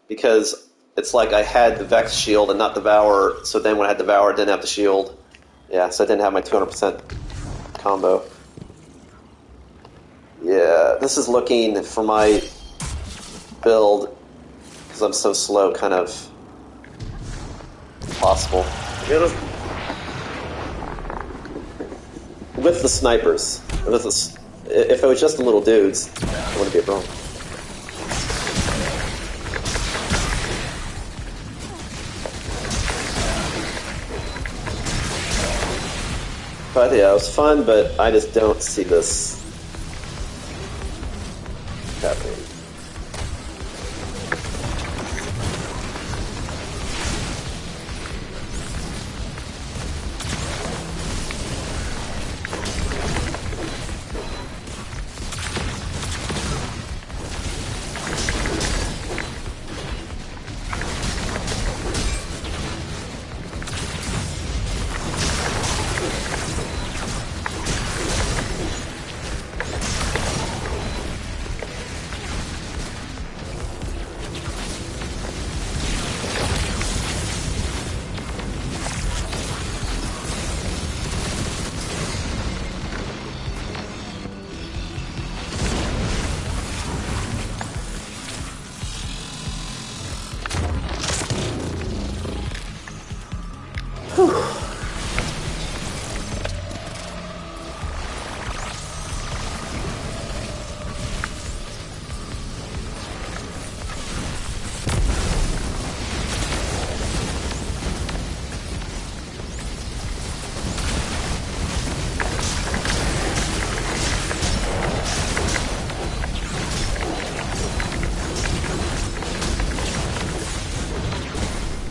Because it's like I had the Vex shield and not Devour, so then when I had Devour, I didn't have the shield. Yeah, so I didn't have my 200% combo. Yeah, this is looking, for my build, because I'm so slow, kind of possible. With the snipers. If it was just the little dudes, it wouldn't be a problem. But yeah, it was fun, but I just don't see this happening.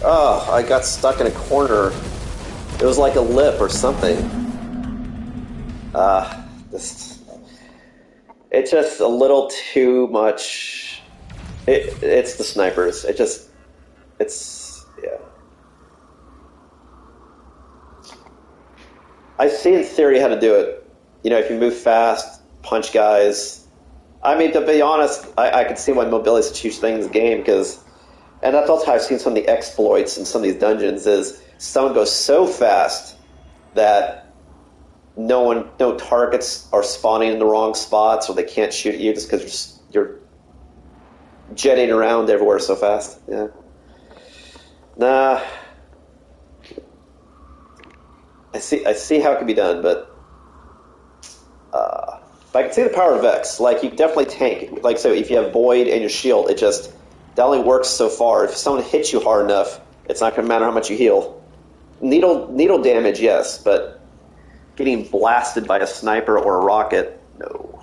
Oh, I got stuck in a corner. It was like a lip or something. It's just a little too much. It's the snipers. Yeah. I see in theory how to do it. You know, if you move fast, punch guys. I mean, to be honest, I can see why mobility is a huge thing in this game, because, and that's also how I've seen some of the exploits in some of these dungeons, is someone goes so fast that no targets are spawning in the wrong spots, or they can't shoot at you just because you're jetting around everywhere so fast. Yeah. Nah. I see how it can be done, but I can see the power of Vex. Like, you can definitely tank. Like, so if you have Void and your shield, that only works so far. If someone hits you hard enough, it's not going to matter how much you heal. Needle damage, yes, but getting blasted by a sniper or a rocket, no.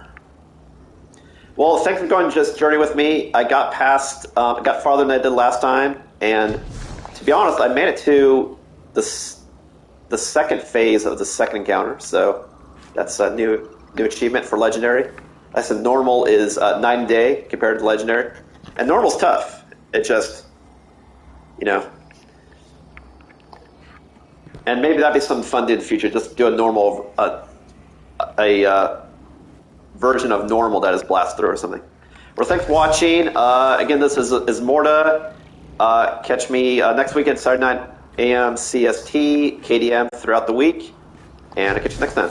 Well, thanks for going this journey with me. I got got farther than I did last time, and to be honest, I made it to the second phase of the second encounter, so that's a new achievement for Legendary. I said normal is night and day compared to Legendary, and normal's tough. It just, and maybe that'd be something fun to do in the future. Just do a normal, a version of normal that is blast through or something. Well, thanks for watching. Again, this is Ismortah. Catch me next weekend, Saturday 9 a.m. CST, KDM throughout the week, and I'll catch you next time.